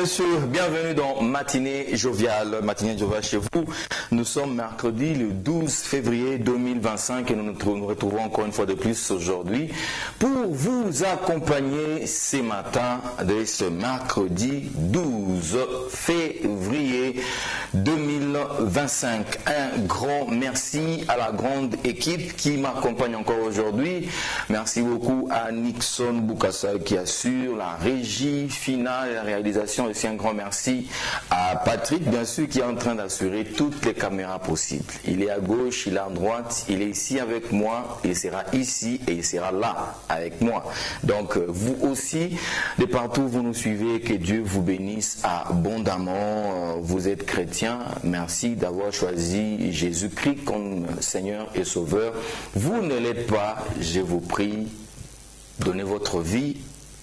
messieurs, bienvenue dans Matinée Joviale. Matinée Joviale chez vous. Nous sommes mercredi le 12 février 2025 et nous retrouvons encore une fois de plus aujourd'hui pour vous accompagner ce matin de ce mercredi 12 février 2025. Un grand merci à la grande équipe qui m'accompagne encore aujourd'hui. Merci beaucoup à Nixon Boukassa qui assure la régie finale et la réalisation. Aussi un grand merci à Patrick, bien sûr, qui est en train d'assurer toutes les caméras possibles. Il est à gauche, il est à droite, il est ici avec moi, il sera ici et il sera là avec moi. Donc vous aussi, de partout où vous nous suivez, que Dieu vous bénisse abondamment. Vous êtes chrétien, merci d'avoir choisi Jésus-Christ comme Seigneur et Sauveur. Vous ne l'êtes pas, je vous prie, donnez votre vie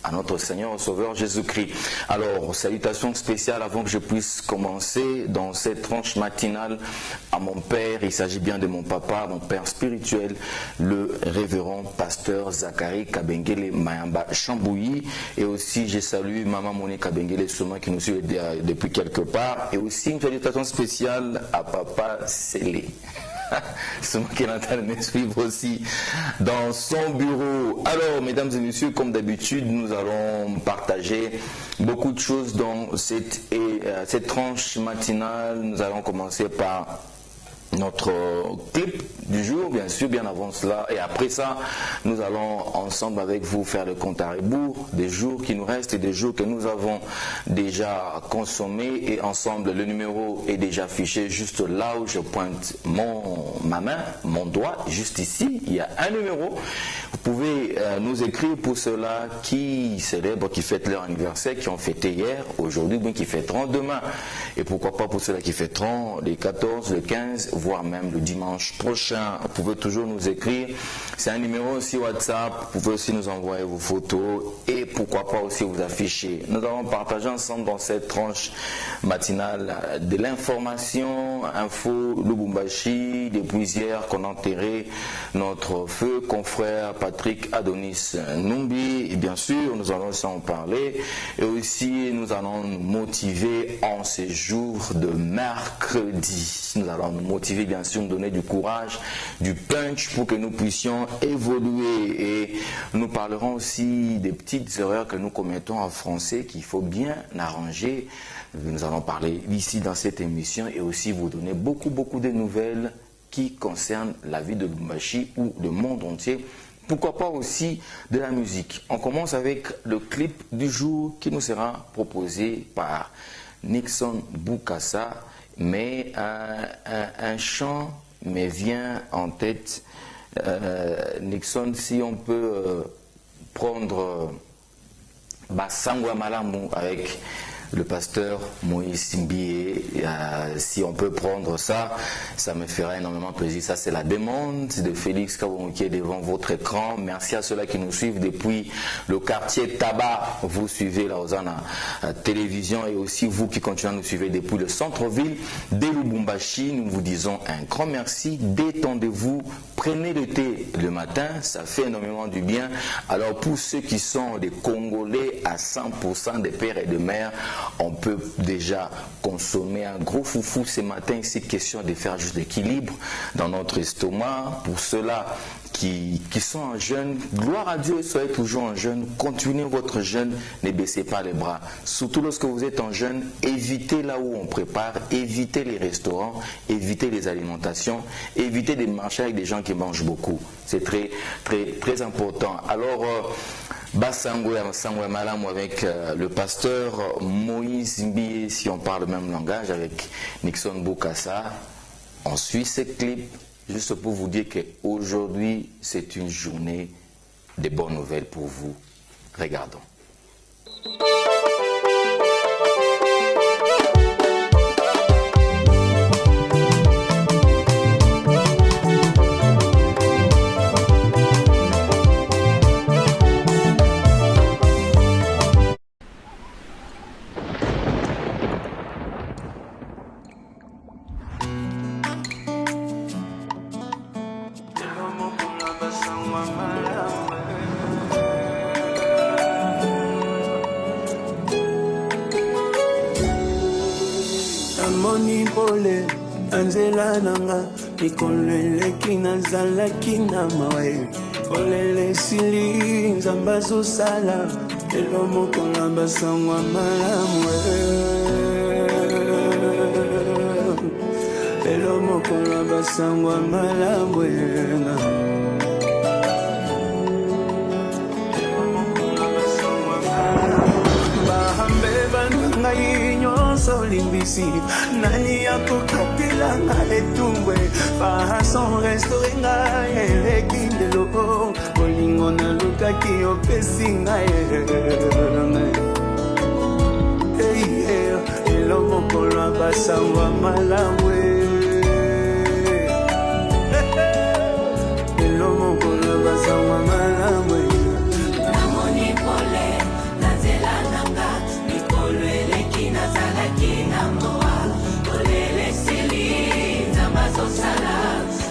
à notre Seigneur et Sauveur Jésus-Christ. Alors, salutations spéciales avant que je puisse commencer dans cette tranche matinale à mon père. Il s'agit bien de mon papa, mon père spirituel, le révérend pasteur Zachary Kabengele Mayamba Chambouilly. Et aussi, je salue Maman Monique Kabengele Souma qui nous suit depuis quelque part. Et aussi, une salutation spéciale à papa Célé. C'est moi qui est en train de me suivre aussi dans son bureau. Alors, mesdames et messieurs, comme d'habitude, nous allons partager beaucoup de choses dans cette tranche matinale. Nous allons commencer par notre clip du jour, bien sûr, bien avant cela. Et après ça, nous allons ensemble avec vous faire le compte à rebours des jours qui nous restent et des jours que nous avons déjà consommés. Et ensemble, le numéro est déjà affiché juste là où je pointe ma main, mon doigt, juste ici. Il y a un numéro. Vous pouvez nous écrire pour ceux-là qui célèbrent, qui fêtent leur anniversaire, qui ont fêté hier, aujourd'hui, bien qui fêteront demain. Et pourquoi pas pour ceux-là qui fêteront les 14, le 15, voire même le dimanche prochain. Vous pouvez toujours nous écrire. C'est un numéro aussi WhatsApp. Vous pouvez aussi nous envoyer vos photos et pourquoi pas aussi vous afficher. Nous allons partager ensemble dans cette tranche matinale de l'information, info, Lubumbashi, depuis hier qu'on a enterré notre feu confrère Patrick Adonis Numbi. Et bien sûr, nous allons aussi en parler. Et aussi, nous allons nous motiver en ces jours de mercredi. Nous allons nous motiver, bien sûr, nous donner du courage, du punch pour que nous puissions évoluer. Et nous parlerons aussi des petites erreurs que nous commettons en français qu'il faut bien arranger. Nous allons parler ici dans cette émission et aussi vous donner beaucoup de nouvelles qui concernent la vie de Lubumbashi ou le monde entier. Pourquoi pas aussi de la musique. On commence avec le clip du jour qui nous sera proposé par Nixon Boukassa. Mais un chant me vient en tête. Nixon, si on peut prendre Basangwa Malamu avec le pasteur Moïse Simbié, si on peut prendre ça, ça me fera énormément plaisir. Ça, c'est la demande de Félix Kabongo qui est devant votre écran. Merci à ceux-là qui nous suivent depuis le quartier Tabac. Vous suivez la Ozana télévision et aussi vous qui continuez à nous suivre depuis le centre-ville de Lubumbashi. Nous vous disons un grand merci. Détendez-vous, prenez le thé le matin, ça fait énormément du bien. Alors pour ceux qui sont des Congolais à 100% des pères et de mères, on peut déjà consommer un gros foufou ce matin. C'est question de faire juste l'équilibre dans notre estomac. Pour ceux-là qui sont en jeûne, gloire à Dieu, soyez toujours en jeûne. Continuez votre jeûne, ne baissez pas les bras. Surtout lorsque vous êtes en jeûne, évitez là où on prépare, évitez les restaurants, évitez les alimentations, évitez de marcher avec des gens qui mangent beaucoup. C'est très important. Alors, Basangwe Malamu avec le pasteur Moïse Mbié, si on parle le même langage, avec Nixon Boukassa. On suit ce clip juste pour vous dire qu'aujourd'hui, c'est une journée de bonnes nouvelles pour vous. Regardons. namoni pole anzela nanga mikoleleki nazalaki na mawe kolele sili nzamba zosala lelo mokola basangwa malamu lelo mokola basangwa malamu Limbisi nani akokatela nga etumbwe fason restaure nga elekindelo bolingo nalukaki opesi nga elo mokolo basangwa malamu elo mokolo basangwa malamu namoni pole nazela nanga mikolo eleki nazalaki na moa kolele sili nzamba zosala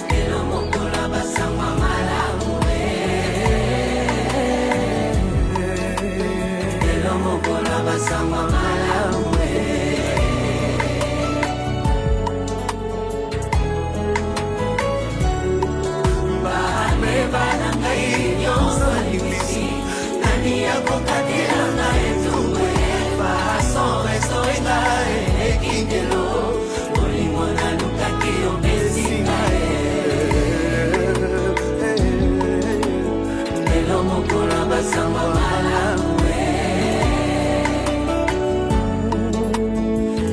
lelo mokolo basangwa malamu lelo mokolo basangwa malamu bahame bana ngai nyonso limisi nani akokatela nga etumbwe fason restaure nga ekindelo bolingo nalukaki opesi nga lelo mokolo basangwa malamu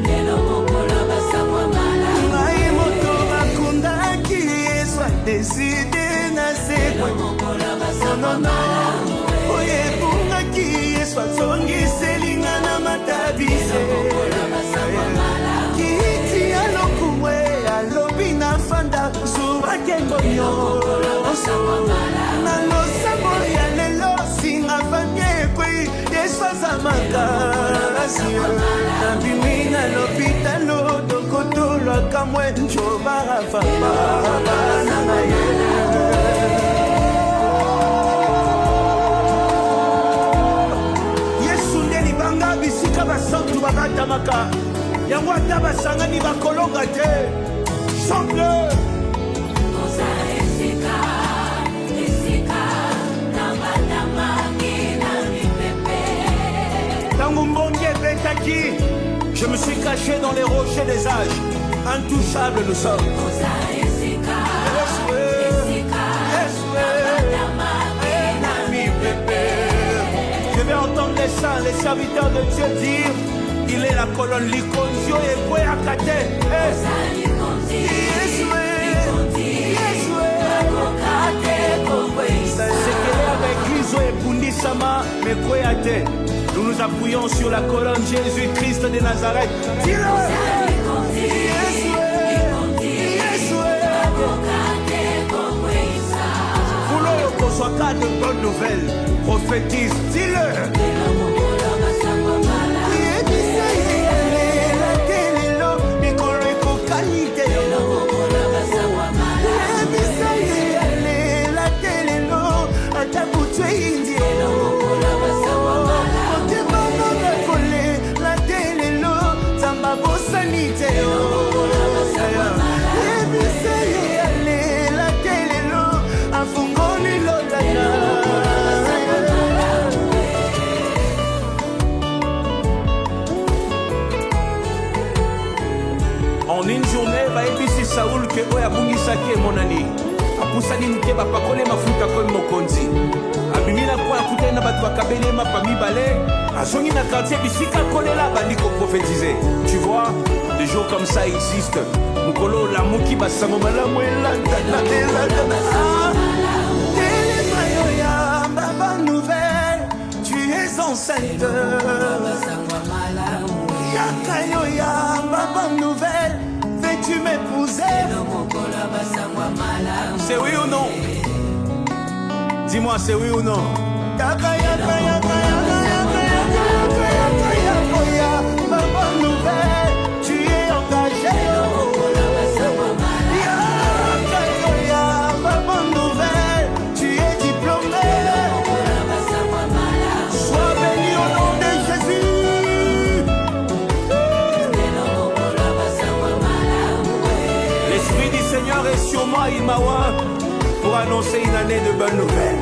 lelo mokolo basangwa malamu ngai moto bakundaki yesu adeside na sekwe oyebungaki yesu azongiselinga na matabise kiti alokumwe alobi na fanda zubakembonyo na losambo ya lelo singa fami ekwe yesu aza makasi nabimi na lopitalo dokotolwaka mwe njobarafamabananga ye bisika basantu bakatamaka yango ata basangani bakolonga te changle koza esika nabatamaki na mipepe ntango mbongi ebetaki je me suis caché dans les rochers des âges intouchables nous sommes koza esika nabatamaki na mipepe. Je vais entendre les saints, les serviteurs de Dieu dire il est la colonne likonzio et kwe akate. Sekele avec Iso et Bundisama mais kwe ate. Nous nous appuyons sur la colonne Jésus-Christ de Nazareth. Dis-le. Voulons qu'on soit cas de bonnes nouvelles. Prophétise, dis-le. En une journée, va ébissi Saoul que oya bungisaki monani. Apusani mke bapakole mafuta comme mokonzi. Abimina kwa akutana na batu bakabele mapami bale. Azongi na quartier bisika kolela bandiko prophétiser. Tu vois, des jours comme ça existent. Mukolo la muki basango malamu elanda na elanda. Télémayoya, baba nouvelle, tu es enceinte. Yakayoya, baba nouvelle, veux-tu m'épouser? C'est oui ou non? Dis-moi, c'est oui ou non? Yaka, yaka, yaka, yaka, yaka, yaka, yaka, yaka, yaka, baba nouvelle, tu es engagé. Yakayoya, baba nouvelle, tu es diplômé. Sois béni au nom de Jésus. l'Esprit du Seigneur est sur moi, il m'a oint pour annoncer une année de bonnes nouvelles.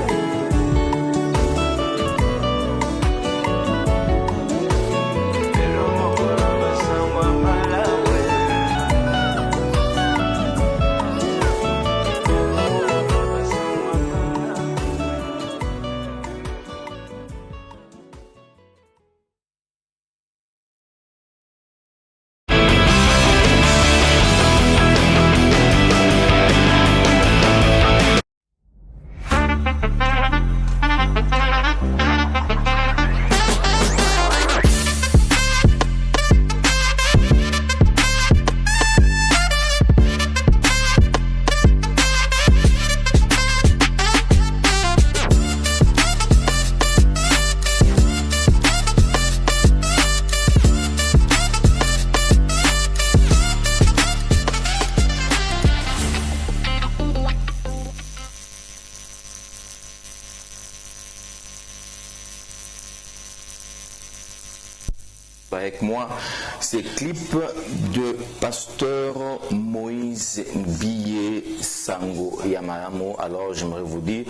Avec moi, ces clips de pasteur Moïse Billet Sango Yamalamu. Alors j'aimerais vous dire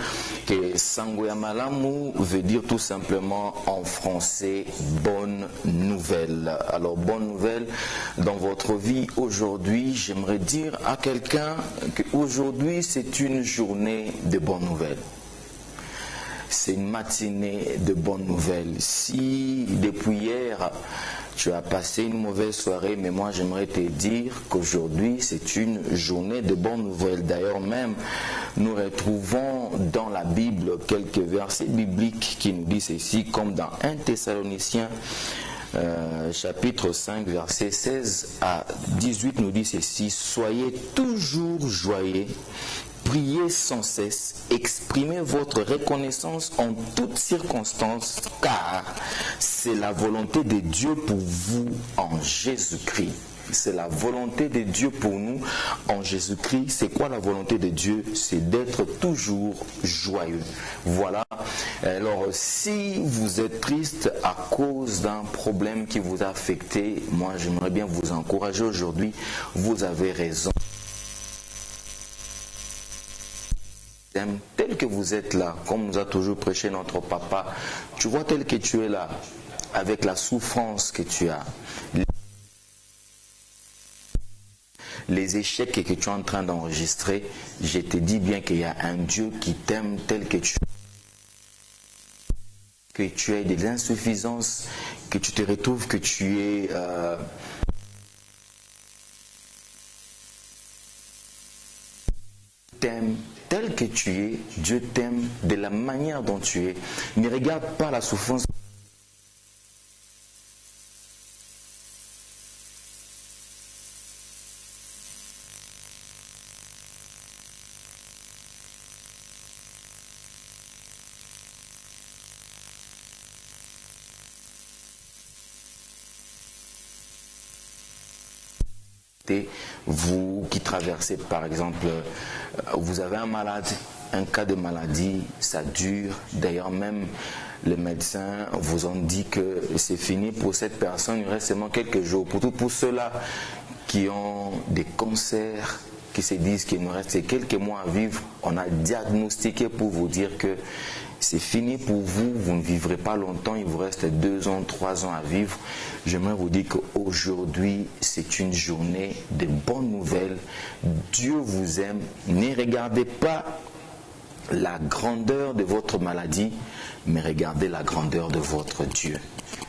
que Sango Yamalamu veut dire tout simplement en français bonne nouvelle. Alors bonne nouvelle dans votre vie aujourd'hui, j'aimerais dire à quelqu'un qu'aujourd'hui c'est une journée de bonnes nouvelles. C'est une matinée de bonnes nouvelles. Si depuis hier, tu as passé une mauvaise soirée, mais moi j'aimerais te dire qu'aujourd'hui c'est une journée de bonnes nouvelles. D'ailleurs même, nous retrouvons dans la Bible quelques versets bibliques qui nous disent ceci, comme dans 1 Thessaloniciens chapitre 5, verset 16 à 18 nous dit ceci, soyez toujours joyeux. Priez sans cesse, exprimez votre reconnaissance en toutes circonstances, car c'est la volonté de Dieu pour vous en Jésus-Christ. C'est la volonté de Dieu pour nous en Jésus-Christ. C'est quoi la volonté de Dieu? C'est d'être toujours joyeux. Voilà. Alors, si vous êtes triste à cause d'un problème qui vous a affecté, moi j'aimerais bien vous encourager aujourd'hui. Vous avez raison. Tel que vous êtes là, comme nous a toujours prêché notre papa, tu vois tel que tu es là, avec la souffrance que tu as, les échecs que tu es en train d'enregistrer, je te dis bien qu'il y a un Dieu qui t'aime tel que tu as des insuffisances, que tu te retrouves, que tu es... t'aime tel que tu es, Dieu t'aime de la manière dont tu es. Ne regarde pas la souffrance. Vous qui traversez par exemple, vous avez un malade, un cas de maladie, ça dure. D'ailleurs même les médecins vous ont dit que c'est fini pour cette personne, il reste seulement quelques jours. Pour ceux-là qui ont des cancers, qui se disent qu'il nous reste quelques mois à vivre, on a diagnostiqué pour vous dire que c'est fini pour vous, vous ne vivrez pas longtemps, il vous reste 2 ans, 3 ans à vivre. J'aimerais vous dire qu'aujourd'hui, c'est une journée de bonnes nouvelles. Dieu vous aime. Ne regardez pas la grandeur de votre maladie, mais regardez la grandeur de votre Dieu.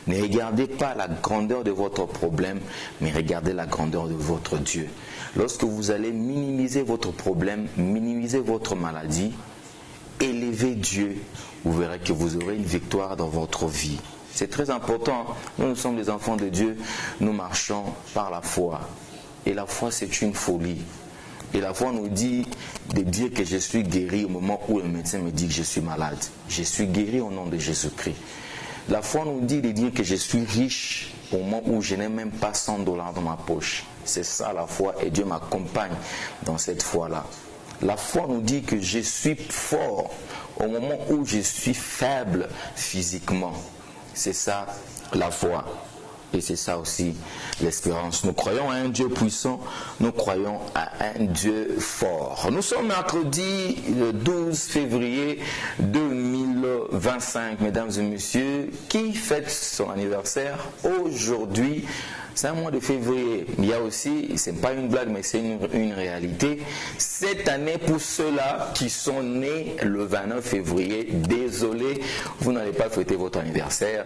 Ne regardez pas la grandeur de votre problème, mais regardez la grandeur de votre Dieu. Lorsque vous allez minimiser votre problème, minimiser votre maladie, élevez Dieu, vous verrez que vous aurez une victoire dans votre vie. C'est très important. Nous sommes des enfants de Dieu, nous marchons par la foi. Et la foi, c'est une folie. Et la foi nous dit de dire que je suis guéri au moment où le médecin me dit que je suis malade. Je suis guéri au nom de Jésus-Christ. La foi nous dit de dire que je suis riche au moment où je n'ai même pas $100 dans ma poche. C'est ça la foi et Dieu m'accompagne dans cette foi-là. La foi nous dit que je suis fort au moment où je suis faible physiquement. C'est ça la foi. Et c'est ça aussi l'espérance. Nous croyons à un Dieu puissant, nous croyons à un Dieu fort. Nous sommes mercredi le 12 février 2025, mesdames et messieurs. Qui fête son anniversaire aujourd'hui? C'est un mois de février. Il y a aussi, ce n'est pas une blague, mais c'est une réalité. Cette année, pour ceux-là qui sont nés le 29 février, désolé, vous n'allez pas fêter votre anniversaire.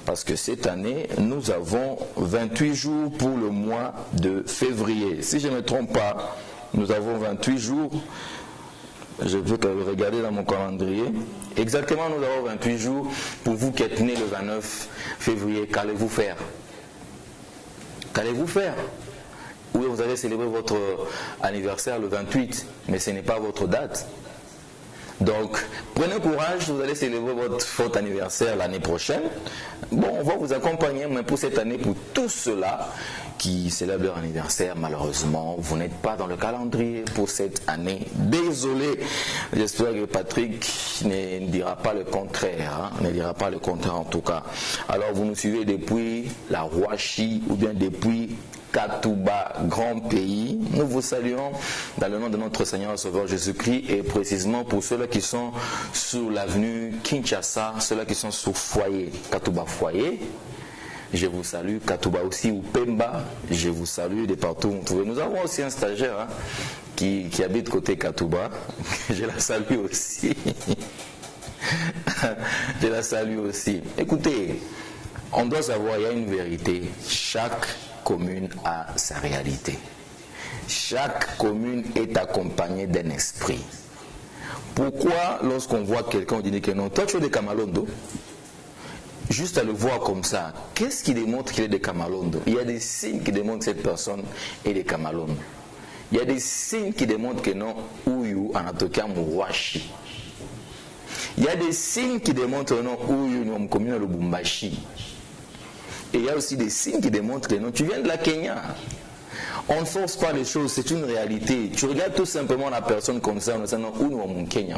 Parce que cette année, nous avons 28 jours pour le mois de février. Si je ne me trompe pas, nous avons 28 jours. Je peux regarder dans mon calendrier. Exactement, nous avons 28 jours. Pour vous qui êtes nés le 29 février, qu'allez-vous faire? Qu'allez-vous faire? Oui, vous allez célébrer votre anniversaire le 28, mais ce n'est pas votre date. Donc, prenez courage, vous allez célébrer votre anniversaire l'année prochaine. Bon, on va vous accompagner, mais pour cette année, pour tous ceux-là qui célèbrent leur anniversaire, malheureusement, vous n'êtes pas dans le calendrier pour cette année. Désolé, j'espère que Patrick ne dira pas le contraire, ne dira pas le contraire en tout cas. Alors, vous nous suivez depuis la Rouachi ou bien depuis Katouba, grand pays. Nous vous saluons dans le nom de notre Seigneur Sauveur Jésus-Christ et précisément pour ceux-là qui sont sur l'avenue Kinshasa, ceux-là qui sont sur Foyer, Katouba Foyer. Je vous salue, Katouba aussi ou Pemba, je vous salue de partout où vous trouvez. Nous avons aussi un stagiaire qui habite côté Katouba, je la salue aussi. Je la salue aussi. Écoutez, on doit savoir, il y a une vérité, chaque commune a sa réalité. Chaque commune est accompagnée d'un esprit. Pourquoi lorsqu'on voit quelqu'un, on dit que non, toi tu es de Kamalondo, juste à le voir comme ça, qu'est-ce qui démontre qu'il est de Kamalondo? Il y a des signes qui démontrent que cette personne est de Kamalondo. Il y a des signes qui démontrent que non, Ouyou, Anatoka, Mouachi. Il y a des signes qui démontrent que non, Ouyou, nous sommes commune de Lubumbashi. Et il y a aussi des signes qui démontrent que non, tu viens de la Kenya. On ne force pas les choses, c'est une réalité. Tu regardes tout simplement la personne comme ça, on dit non, où nous sommes au Kenya.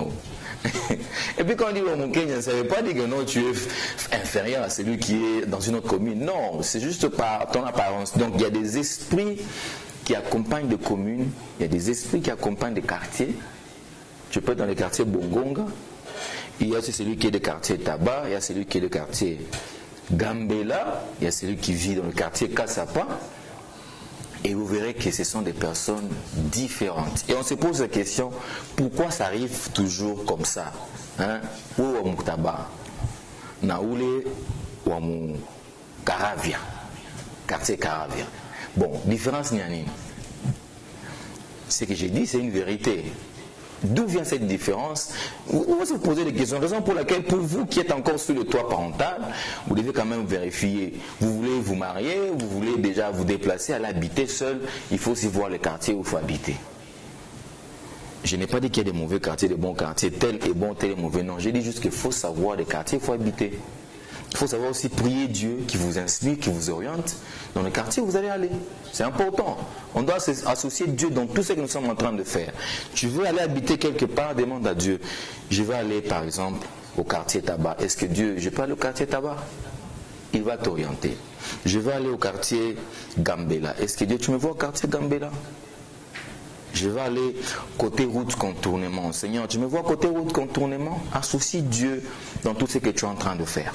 Et puis quand on dit au Kenya, ça ne veut pas dire que non, tu es inférieur à celui qui est dans une autre commune. Non, c'est juste par ton apparence. Donc il y a des esprits qui accompagnent des communes, il y a des esprits qui accompagnent des quartiers. Tu peux être dans les quartiers Bongonga, il y a aussi celui qui est des quartiers Taba, il y a celui qui est des quartiers Gambela, il y a celui qui vit dans le quartier Kassapa, et vous verrez que ce sont des personnes différentes. Et on se pose la question, pourquoi ça arrive toujours comme ça? Où est Moutaba? Naoulé ou Karavia? Quartier Karavia. Bon, différence n'y a ni. Ce que j'ai dit, c'est une vérité. D'où vient cette différence? Vous vous posez des questions. Raison pour laquelle, pour vous qui êtes encore sur le toit parental, vous devez quand même vérifier. Vous voulez vous marier, vous voulez déjà vous déplacer, aller habiter seul. Il faut aussi voir le quartier où il faut habiter. Je n'ai pas dit qu'il y a des mauvais quartiers, des bons quartiers. Tel est bon, tel est mauvais. Non, j'ai dit juste qu'il faut savoir les quartiers où il faut habiter. Il faut savoir aussi prier Dieu qui vous inspire, qui vous oriente dans le quartier où vous allez aller. C'est important. On doit associer Dieu dans tout ce que nous sommes en train de faire. Tu veux aller habiter quelque part, demande à Dieu. Je vais aller par exemple au quartier Tabac. Est-ce que Dieu, je peux aller au quartier Tabac? Il va t'orienter. Je vais aller au quartier Gambela. Est-ce que Dieu, tu me vois au quartier Gambela? Je vais aller côté route contournement. Seigneur, tu me vois côté route contournement? Associe Dieu dans tout ce que tu es en train de faire.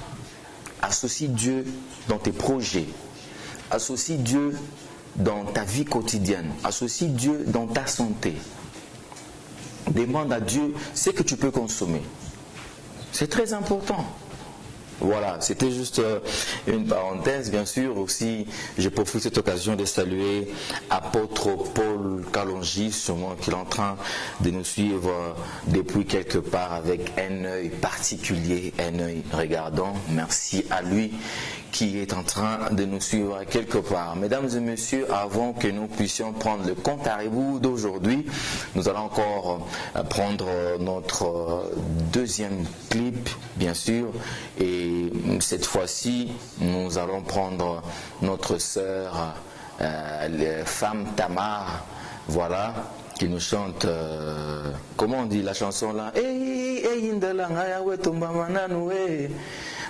Associe Dieu dans tes projets. Associe Dieu dans ta vie quotidienne. Associe Dieu dans ta santé. Demande à Dieu ce que tu peux consommer. C'est très important. Voilà, c'était juste une parenthèse. Bien sûr, aussi, je profite de cette occasion de saluer apôtre Paul Kalonji, sûrement qu'il est en train de nous suivre depuis quelque part avec un œil particulier, un œil regardant. Merci à lui qui est en train de nous suivre quelque part. Mesdames et messieurs, avant que nous puissions prendre le compte à rebours d'aujourd'hui, nous allons encore prendre notre deuxième clip, bien sûr, et cette fois-ci, nous allons prendre notre sœur, femme Tamar, voilà, qui nous chante, comment on dit la chanson là?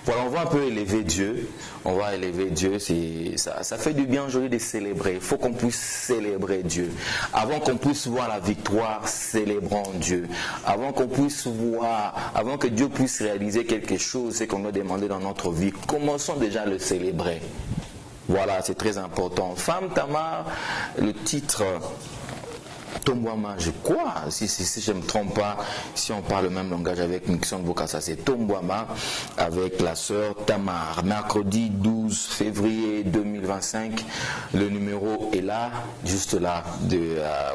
Voilà, on va un peu élever Dieu. On va élever Dieu. Ça fait du bien aujourd'hui de célébrer. Il faut qu'on puisse célébrer Dieu. Avant qu'on puisse voir la victoire, célébrons Dieu. Avant qu'on puisse voir, avant que Dieu puisse réaliser quelque chose, c'est qu'on doit demander dans notre vie. Commençons déjà à le célébrer. Voilà, c'est très important. Femme Tamar, le titre Tombouama, je crois, si je ne me trompe pas, si on parle le même langage avec Nixon Bokassa, c'est Tombouama avec la sœur Tamar. Mercredi 12 février 2025, le numéro est là, juste là,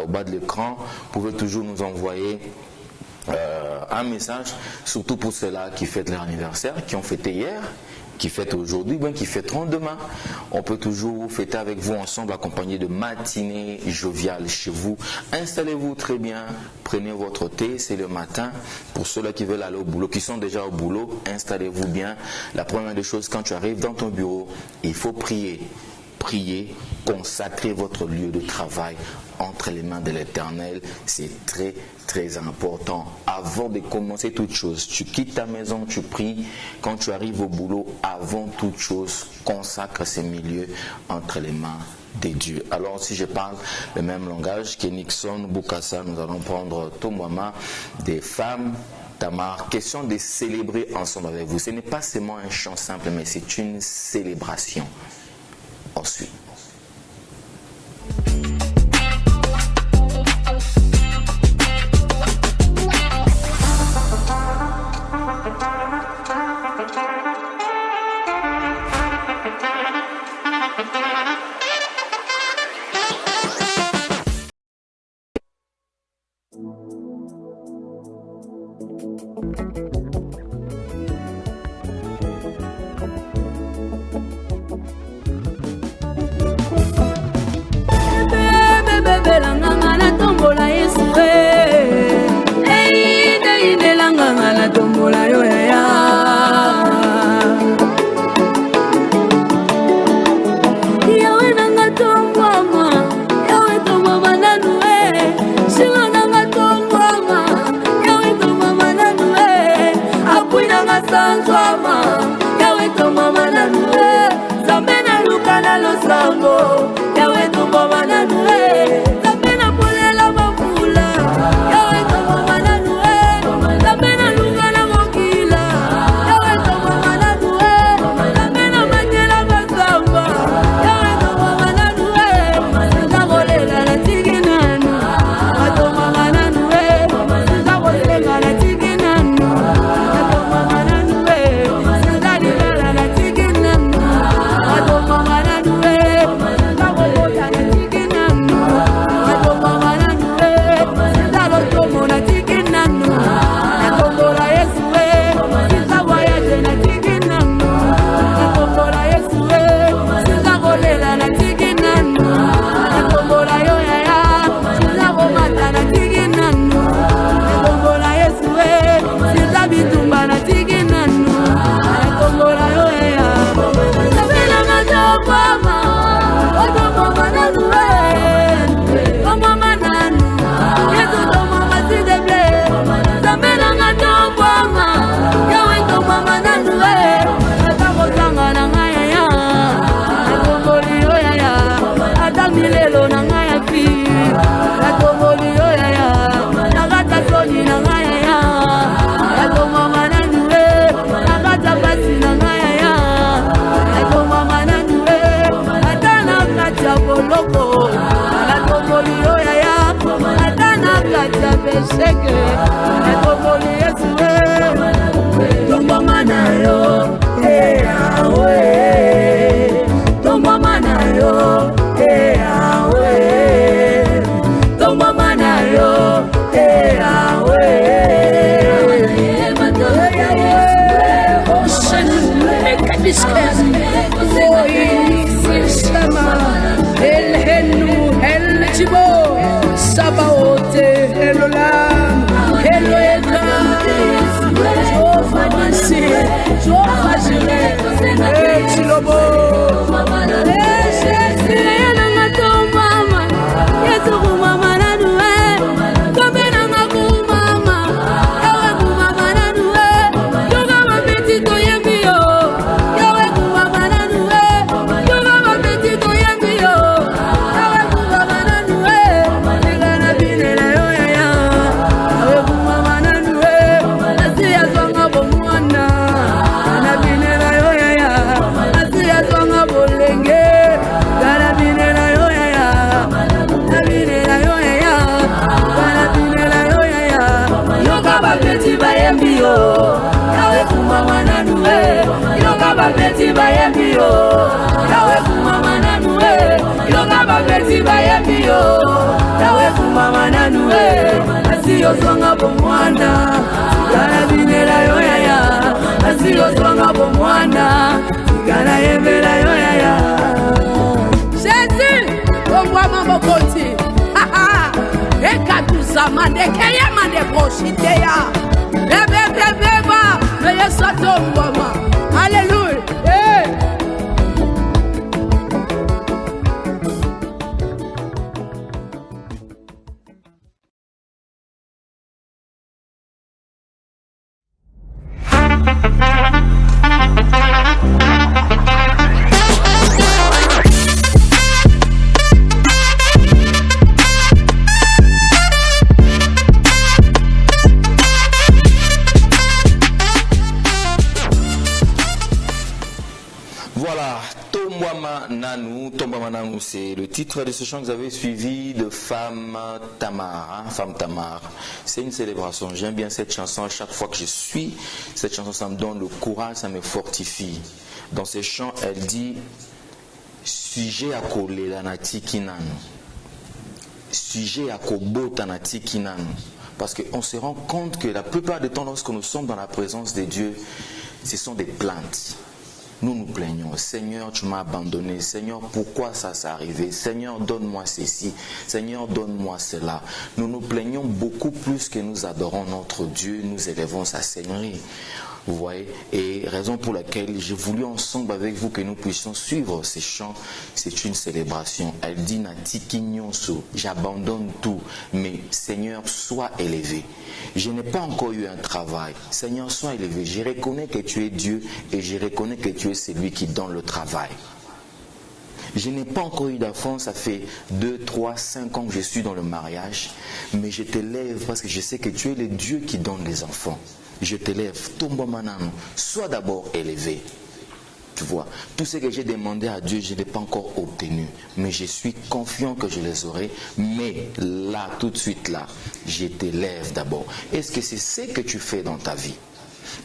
au bas de l'écran. Vous pouvez toujours nous envoyer un message, surtout pour ceux-là qui fêtent leur anniversaire, qui ont fêté hier, qui fêtent aujourd'hui, bien qui fêteront demain. On peut toujours fêter avec vous ensemble, accompagné de matinées joviales chez vous. Installez-vous très bien, prenez votre thé, c'est le matin. Pour ceux-là qui veulent aller au boulot, qui sont déjà au boulot, installez-vous bien. La première des choses, quand tu arrives dans ton bureau, il faut prier. Priez, consacrez votre lieu de travail entre les mains de l'Éternel. C'est très très important. Avant de commencer toute chose, tu quittes ta maison, tu pries. Quand tu arrives au boulot, avant toute chose, consacre ces milieux entre les mains de Dieu. Alors si je parle le même langage que Nixon Bokassa, nous allons prendre Tombouama des femmes Tamar. Question de célébrer ensemble avec vous. Ce n'est pas seulement un chant simple, mais c'est une célébration. Ensuite. Yes, Yawe kumama nanue Iloka babeti bayembi yo Yawe kumama nanue Iloka babeti bayembi yo Yawe kumama nanue Asiyo swanga bomwana Gara binela yo yaya Asiyo swanga bomwana Gara yembela yo yaya Jésus Omwa mambo konti Ekatusa mande keye mande prochite ya Beba Meye sato mwama Alléluia Voilà, Tombouama Nanou, c'est le titre de ce chant que vous avez suivi de Femme Tamar. Femme Tamar, c'est une célébration. J'aime bien cette chanson. À chaque fois que je suis cette chanson, ça me donne le courage, ça me fortifie. Dans ces chants, elle dit sujet à coller la nati kinanu, sujet à kobo tanati kinanu. Parce qu'on se rend compte que la plupart du temps, lorsque nous sommes dans la présence de Dieu, ce sont des plaintes. Nous nous plaignons. Seigneur, tu m'as abandonné. Seigneur, pourquoi ça s'est arrivé? Seigneur, donne-moi ceci. Seigneur, donne-moi cela. Nous nous plaignons beaucoup plus que nous adorons notre Dieu. Nous élevons sa Seigneurie. Vous voyez? Et raison pour laquelle j'ai voulu ensemble avec vous que nous puissions suivre ces chants. C'est une célébration. Elle dit Nati Kinyonso, j'abandonne tout, mais Seigneur, sois élevé. Je n'ai pas encore eu un travail. Seigneur, sois élevé. Je reconnais que tu es Dieu et je reconnais que tu es celui qui donne le travail. Je n'ai pas encore eu d'enfant, ça fait 2, 3, 5 ans que je suis dans le mariage, mais je t'élève parce que je sais que tu es le Dieu qui donne les enfants. Je t'élève, Tombo Manam, sois d'abord élevé. Tu vois, tout ce que j'ai demandé à Dieu, je ne l'ai pas encore obtenu. Mais je suis confiant que je les aurai. Mais là, tout de suite là, je t'élève d'abord. Est-ce que c'est ce que tu fais dans ta vie?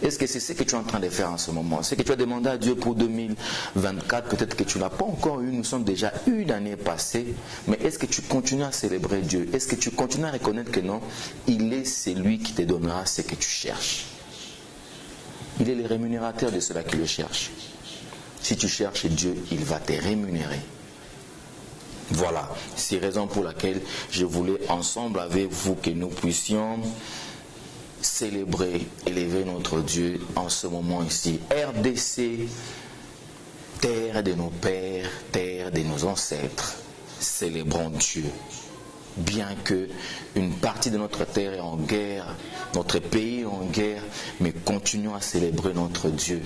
Est-ce que c'est ce que tu es en train de faire en ce moment? Ce que tu as demandé à Dieu pour 2024, peut-être que tu ne l'as pas encore eu. Nous sommes déjà une année passée. Mais est-ce que tu continues à célébrer Dieu? Est-ce que tu continues à reconnaître que non, il est celui qui te donnera ce que tu cherches? Il est le rémunérateur de ceux-là qui le cherchent. Si tu cherches Dieu, il va te rémunérer. Voilà, c'est la raison pour laquelle je voulais ensemble avec vous que nous puissions célébrer, élever notre Dieu en ce moment ici. RDC, terre de nos pères, terre de nos ancêtres, célébrons Dieu. Bien que une partie de notre terre est en guerre, notre pays est en guerre, mais continuons à célébrer notre Dieu.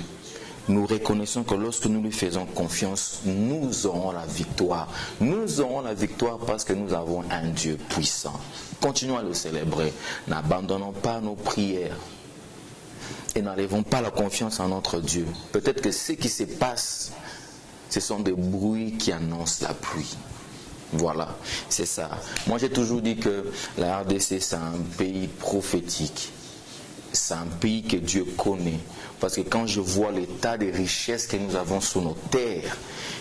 Nous reconnaissons que lorsque nous lui faisons confiance, nous aurons la victoire. Nous aurons la victoire parce que nous avons un Dieu puissant. Continuons à le célébrer. N'abandonnons pas nos prières. Et n'enlevons pas la confiance en notre Dieu. Peut-être que ce qui se passe, ce sont des bruits qui annoncent la pluie. Voilà, c'est ça. Moi, j'ai toujours dit que la RDC, c'est un pays prophétique. C'est un pays que Dieu connaît. Parce que quand je vois l'état de richesses que nous avons sur nos terres,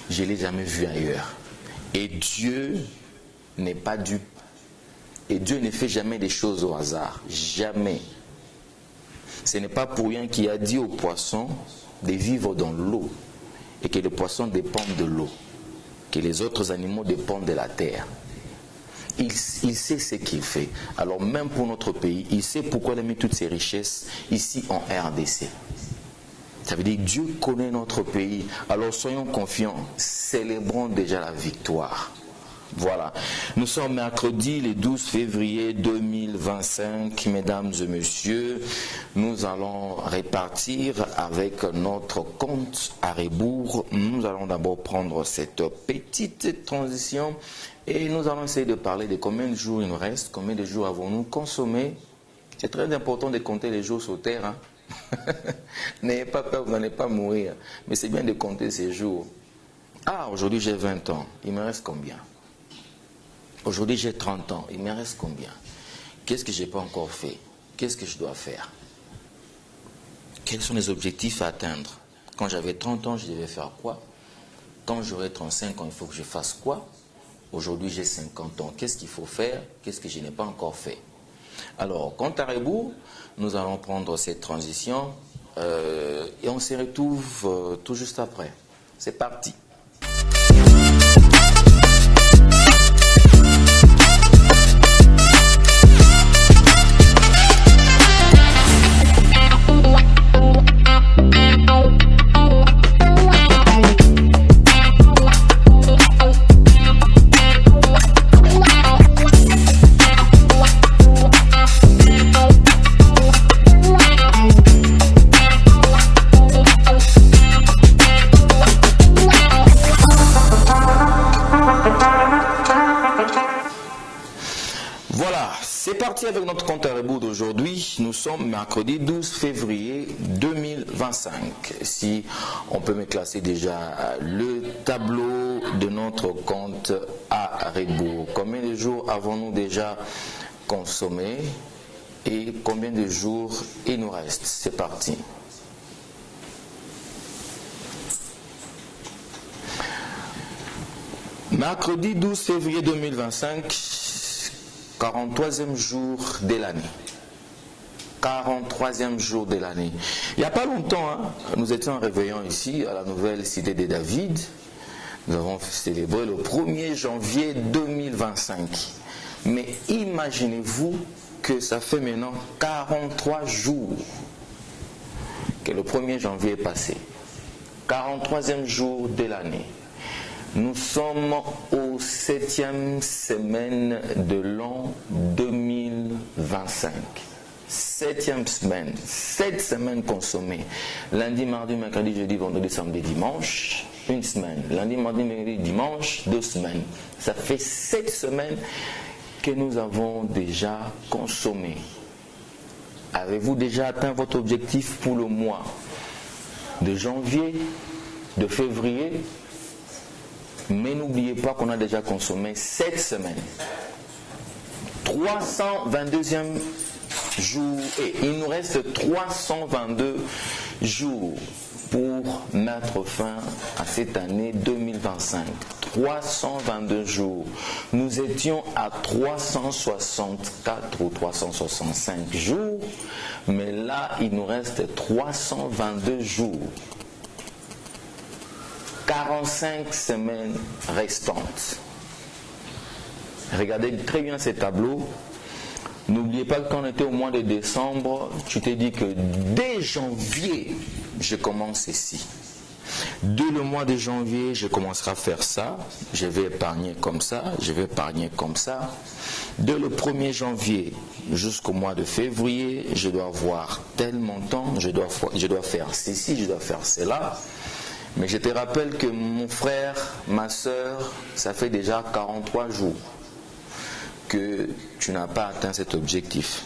je ne l'ai jamais vu ailleurs. Et Dieu n'est pas dupe. Et Dieu ne fait jamais des choses au hasard. Jamais. Ce n'est pas pour rien qu'il a dit aux poissons de vivre dans l'eau. Et que les poissons dépendent de l'eau. Que les autres animaux dépendent de la terre. Il sait ce qu'il fait. Alors même pour notre pays, il sait pourquoi il a mis toutes ces richesses ici en RDC. Ça veut dire que Dieu connaît notre pays. Alors soyons confiants, célébrons déjà la victoire. Voilà. Nous sommes mercredi le 12 février 2025, mesdames et messieurs. Nous allons répartir avec notre compte à rebours. Nous allons d'abord prendre cette petite transition et nous allons essayer de parler de combien de jours il nous reste, combien de jours avons-nous consommé. C'est très important de compter les jours sur terre. Hein? N'ayez pas peur, vous n'allez pas mourir. Mais c'est bien de compter ces jours. Ah, aujourd'hui j'ai 20 ans. Il me reste combien? Aujourd'hui j'ai 30 ans. Il me reste combien? Qu'est-ce que je n'ai pas encore fait? Qu'est-ce que je dois faire? quels sont les objectifs à atteindre? Quand j'avais 30 ans, je devais faire quoi? Quand j'aurai 35 ans, il faut que je fasse quoi? Aujourd'hui, j'ai 50 ans. Qu'est-ce qu'il faut faire? Qu'est-ce que je n'ai pas encore fait? Alors, compte à rebours, nous allons prendre cette transition et on se retrouve tout juste après. C'est parti. C'est parti avec notre compte à rebours d'aujourd'hui. Nous sommes mercredi 12 février 2025. Si on peut me classer déjà le tableau de notre compte à rebours. Combien de jours avons-nous déjà consommé et combien de jours il nous reste? C'est parti. Mercredi 12 février 2025. 43e jour de l'année. 43e jour de l'année. Il n'y a pas longtemps, nous étions en réveillant ici à la nouvelle cité de David. Nous avons célébré le 1er janvier 2025. Mais imaginez-vous que ça fait maintenant 43 jours que le 1er janvier est passé. 43e jour de l'année. Nous sommes au 7e semaine de l'an 2025. 7e semaine. 7 semaines consommées. Lundi, mardi, mercredi, jeudi, vendredi, samedi, dimanche. Une semaine. Lundi, mardi, mercredi, dimanche. 2 semaines. Ça fait 7 semaines que nous avons déjà consommé. Avez-vous déjà atteint votre objectif pour le mois de janvier, de février? Mais n'oubliez pas qu'on a déjà consommé 7 semaines. 322e jour. Et il nous reste 322 jours pour mettre fin à cette année 2025. 322 jours. Nous étions à 364 ou 365 jours. Mais là, il nous reste 322 jours. 45 semaines restantes. Regardez très bien ces tableaux. N'oubliez pas que quand on était au mois de décembre, tu t'es dit que dès janvier, je commence ici. Dès le mois de janvier, je commencerai à faire ça. Je vais épargner comme ça, je vais épargner comme ça. Dès le 1er janvier jusqu'au mois de février, je dois avoir tel montant, je dois faire ceci, je dois faire cela. Mais je te rappelle que mon frère, ma soeur, ça fait déjà 43 jours que tu n'as pas atteint cet objectif.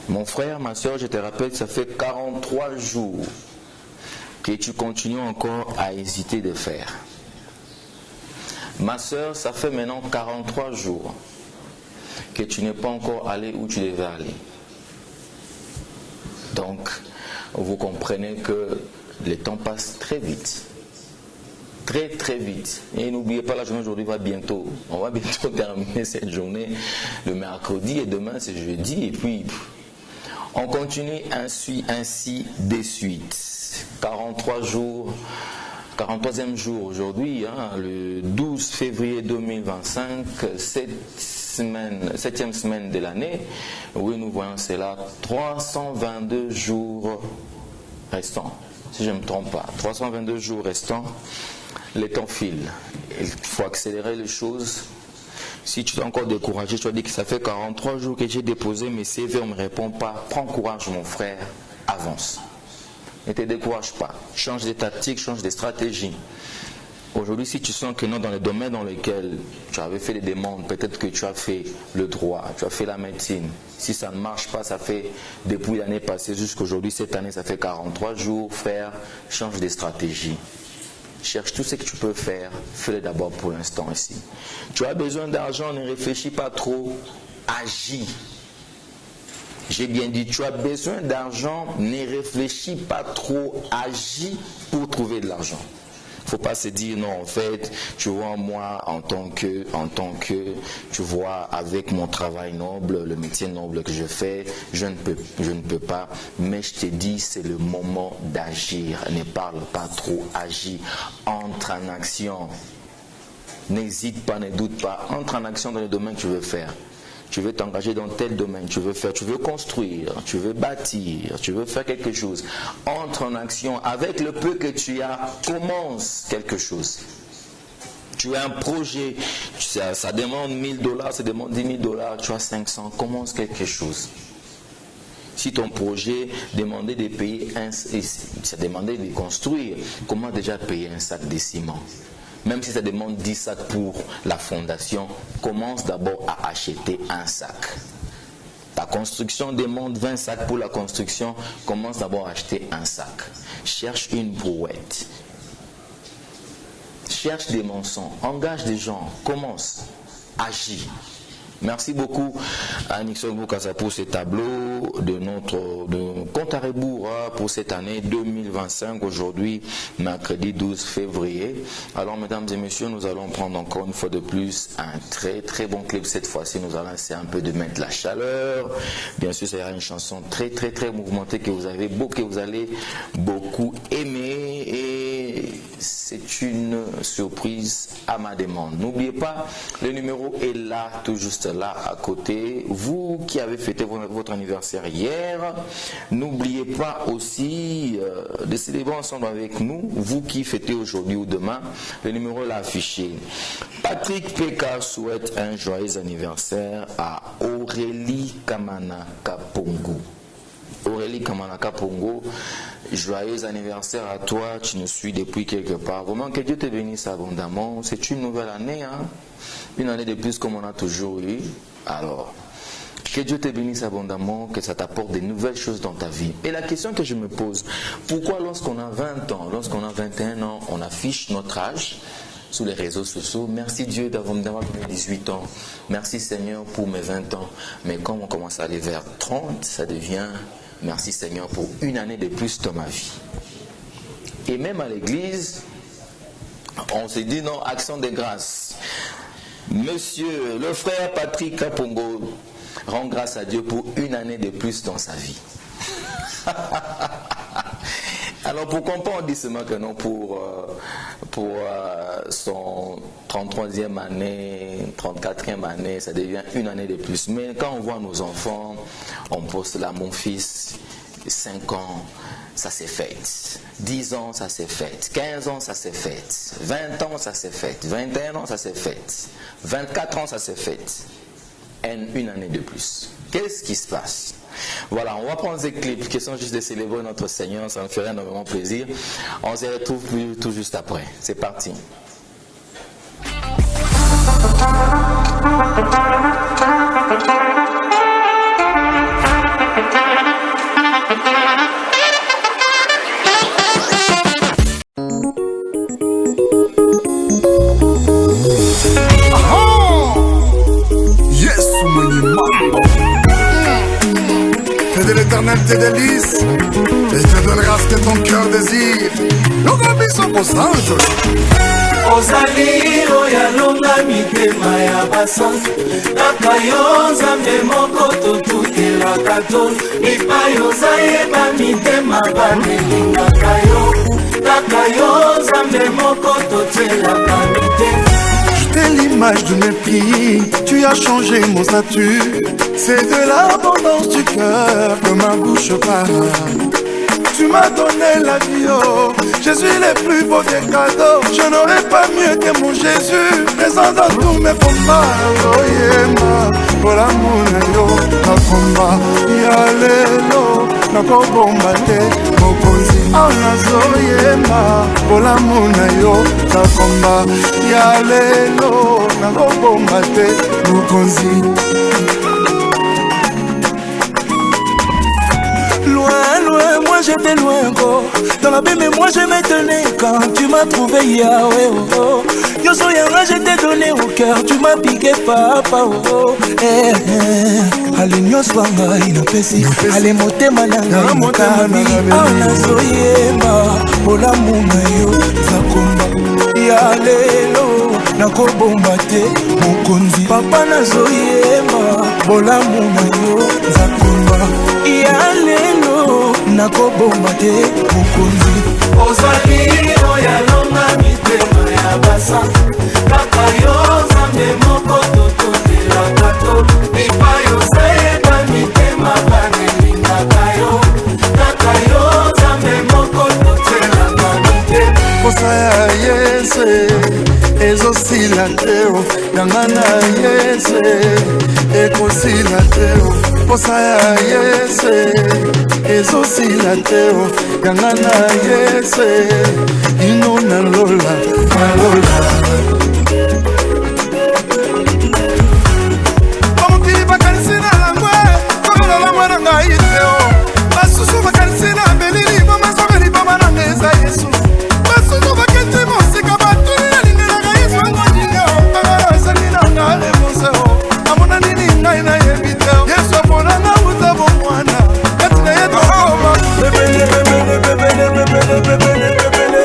Mon frère, ma soeur, je te rappelle que ça fait 43 jours que tu continues encore à hésiter de faire. Ma soeur, ça fait maintenant 43 jours que tu n'es pas encore allé où tu devais aller. Donc, vous comprenez que le temps passe très vite. Très très vite. Et n'oubliez pas, la journée d'aujourd'hui va bientôt. On va bientôt terminer cette journée le mercredi et demain c'est jeudi. Et puis, on continue ainsi de suite. 43 jours, 43e jour aujourd'hui, le 12 février 2025, 7e semaine de l'année. Oui, nous voyons cela, 322 jours restants. Si je ne me trompe pas, 322 jours restants, le temps file. Il faut accélérer les choses. Si tu es encore découragé, tu as dit que ça fait 43 jours que j'ai déposé mes CV, on ne me répond pas. Prends courage mon frère, avance. Ne te décourage pas. Change de tactique, change de stratégie. Aujourd'hui, si tu sens que non, dans les domaines dans lesquels tu avais fait des demandes, peut-être que tu as fait le droit, tu as fait la médecine. Si ça ne marche pas, ça fait depuis l'année passée jusqu'à aujourd'hui, cette année, ça fait 43 jours. Frère, change de stratégie. Cherche tout ce que tu peux faire. Fais-le d'abord pour l'instant ici. Tu as besoin d'argent, ne réfléchis pas trop. Agis. J'ai bien dit, tu as besoin d'argent, ne réfléchis pas trop, agis pour trouver de l'argent. Il ne faut pas se dire, non, en fait, tu vois, moi, en tant que, tu vois, avec mon travail noble, le métier noble que je fais, je ne peux pas. Mais je te dis, c'est le moment d'agir. Ne parle pas trop, agis. Entre en action. N'hésite pas, ne doute pas. Entre en action dans le domaine que tu veux faire. Tu veux t'engager dans tel domaine, tu veux construire, tu veux bâtir, tu veux faire quelque chose. Entre en action avec le peu que tu as, commence quelque chose. Tu as un projet, ça demande $1000, ça demande $10,000, tu as 500, commence quelque chose. Si ton projet demandait de payer ça demandait de construire, comment déjà payer un sac de ciment? Même si ça demande 10 sacs pour la fondation, commence d'abord à acheter un sac. Ta construction demande 20 sacs pour la construction, commence d'abord à acheter un sac. Cherche une brouette. Cherche des mensonges, engage des gens, commence, agis. Merci beaucoup à Nixon Bukasa pour ce tableau de compte à rebours pour cette année 2025, aujourd'hui, mercredi 12 février. Alors, mesdames et messieurs, nous allons prendre encore une fois de plus un très très bon clip. Cette fois-ci, nous allons essayer un peu de mettre la chaleur. Bien sûr, ça sera une chanson très très très mouvementée que vous allez beaucoup aimer, et c'est une surprise à ma demande. N'oubliez pas, le numéro est là, tout juste là à côté. Vous qui avez fêté votre anniversaire hier, n'oubliez pas aussi de célébrer ensemble avec nous. Vous qui fêtez aujourd'hui ou demain, le numéro est là affiché. Patrick Peka souhaite un joyeux anniversaire à Aurélie Kamana Kapongo. Aurélie Kamana Kapongo, joyeux anniversaire à toi, tu nous suis depuis quelque part. Vraiment que Dieu te bénisse abondamment. C'est une nouvelle année, hein? Une année de plus comme on a toujours eu. Alors, que Dieu te bénisse abondamment, que ça t'apporte de nouvelles choses dans ta vie. Et la question que je me pose, pourquoi lorsqu'on a 20 ans, lorsqu'on a 21 ans, on affiche notre âge sur les réseaux sociaux? Merci Dieu d'avoir donné 18 ans. Merci Seigneur pour mes 20 ans. Mais quand on commence à aller vers 30, ça devient merci Seigneur pour une année de plus dans ma vie. Et même à l'église, on se dit non, action de grâce. Monsieur, le frère Patrick Kapongo rend grâce à Dieu pour une année de plus dans sa vie. Alors pourquoi pas on dit seulement que non pour son 33e année, 34e année, ça devient une année de plus. Mais quand on voit nos enfants, on poste là, mon fils, 5 ans, ça s'est fait. 10 ans, ça s'est fait. 15 ans, ça s'est fait. 20 ans, ça s'est fait. 21 ans, ça s'est fait. 24 ans, ça s'est fait. Une année de plus. Qu'est-ce qui se passe? Voilà, on va prendre ces clips qui sont juste de célébrer notre Seigneur. Ça me ferait énormément plaisir. On se retrouve tout juste après. C'est parti. De l'éternel tes délices, et te donnera ce que ton cœur désire. Longa sont pour ça, ozali oyalonga mitema ya basanzi kaka yo nzambe moko totutelaka to mipai ozayeba mitema banelingaka yo kaka yo nzambe moko totelaka mitema. T'es l'image de mes pieds, tu as changé mon statut. C'est de l'abondance du cœur que ma bouche parle. Tu m'as donné la vie, oh. Jésus le plus beau des cadeaux. Je n'aurais pas mieux que mon Jésus, présent dans tous mes combats. Oh yeah, pour l'amour yo, na combat, yalelo, na kobombate, mokonzi. Oh nazoyema, pour l'amour yo, na combat, yalelo, na kobombate, mokonzi. Loin, loin, moi j'étais loin encore. Dans la baie, mais moi je m'étonnais quand tu m'as trouvé Yahweh. Oh, oh. Yo soyanga, je t'ai donné au cœur, tu m'as piqué papa. Oh, oh. Eh, eh. Allez, nyoswanga, inapesi. Allez, motema nanga, mokabi. Ana soyemba, bola muna yo, zakomba. Yalelo, nakobomba te, mokonzi. Papa na soyemba, bola muna yo, zakomba. Yalelo, nakobomba te, mokonzi. Ozali oyalonga mitema ya basa kaka yo nzambe moko tototelaka to epai ozayeba mitema banelingaka yo kaka yo nzambe moko totelaka mitema posa ya Yesu ezosila teo yanga na Yesu ekosila teo posa ya Yesu ezosila teo yanga na Yesu ino na lola omokili bakanisi na langwe kokola langwe na ngai teo basusu bakanisi na belili bomasokeli boma na ngeza Yesu basusu bakenti mosika batuli na lingelaka Yesu angodineo kakala ezali na nga reboseo amona nini ngai na yebi teo Yesu aponanga uta bomwana kati na ye tokoma bebele bebele bebele bebele bebele bebele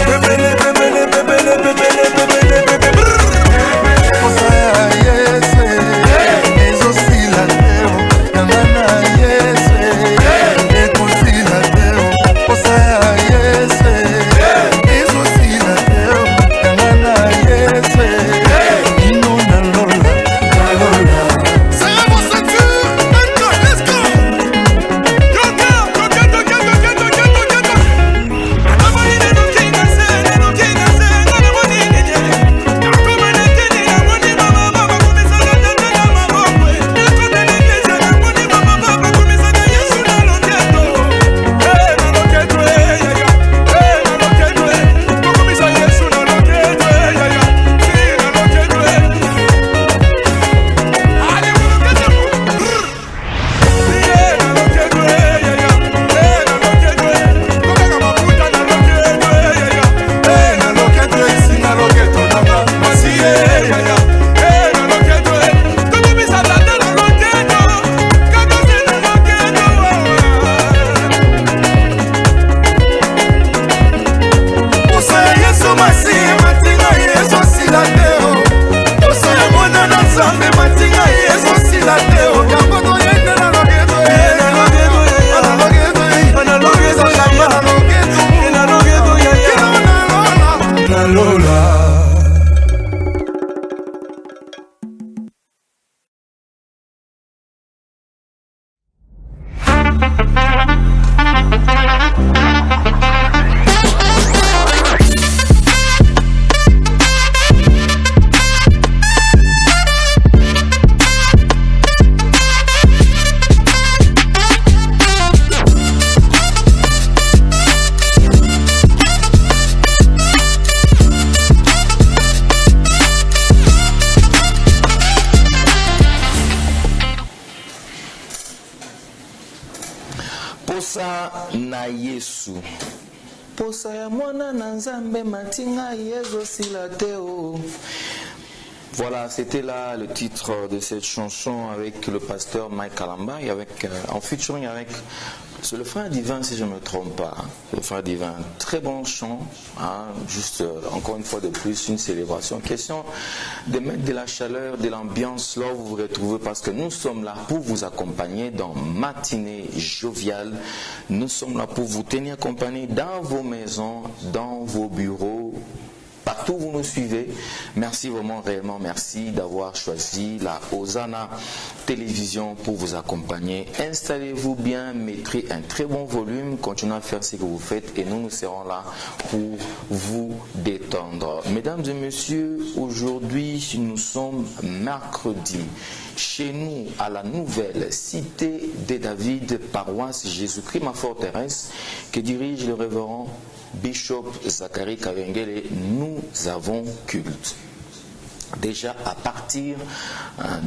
bebele bebele bebele bebele bebele bebele posa ya Yesu ezosila teo yanga na Yesu ekosila teo posa ya Yesu ezosila teo yanga na Yesu ino na lola Serre vos ceintures, maintenant, let's go! posa na Yesu posa ya mwana na nzambe matinga ezosila teo. Voilà, c'était là le titre de cette chanson avec le pasteur Mike Kalamba et avec, en featuring avec le frère divin, si je ne me trompe pas. Le frère divin, très bon chant, hein, juste encore une fois de plus une célébration. Question de mettre de la chaleur, de l'ambiance là où vous vous retrouvez parce que nous sommes là pour vous accompagner dans matinée joviale. Nous sommes là pour vous tenir compagnie dans vos maisons, dans vos bureaux. Partout où vous nous suivez, merci vraiment, réellement merci d'avoir choisi la Hosanna Télévision pour vous accompagner. Installez-vous bien, mettez un très bon volume, continuez à faire ce que vous faites et nous serons là pour vous détendre. Mesdames et messieurs, aujourd'hui nous sommes mercredi. Chez nous, à la nouvelle cité de David, paroisse Jésus-Christ, ma forteresse, que dirige le révérend Bishop Zachary Kawengele, nous avons culte. Déjà, à partir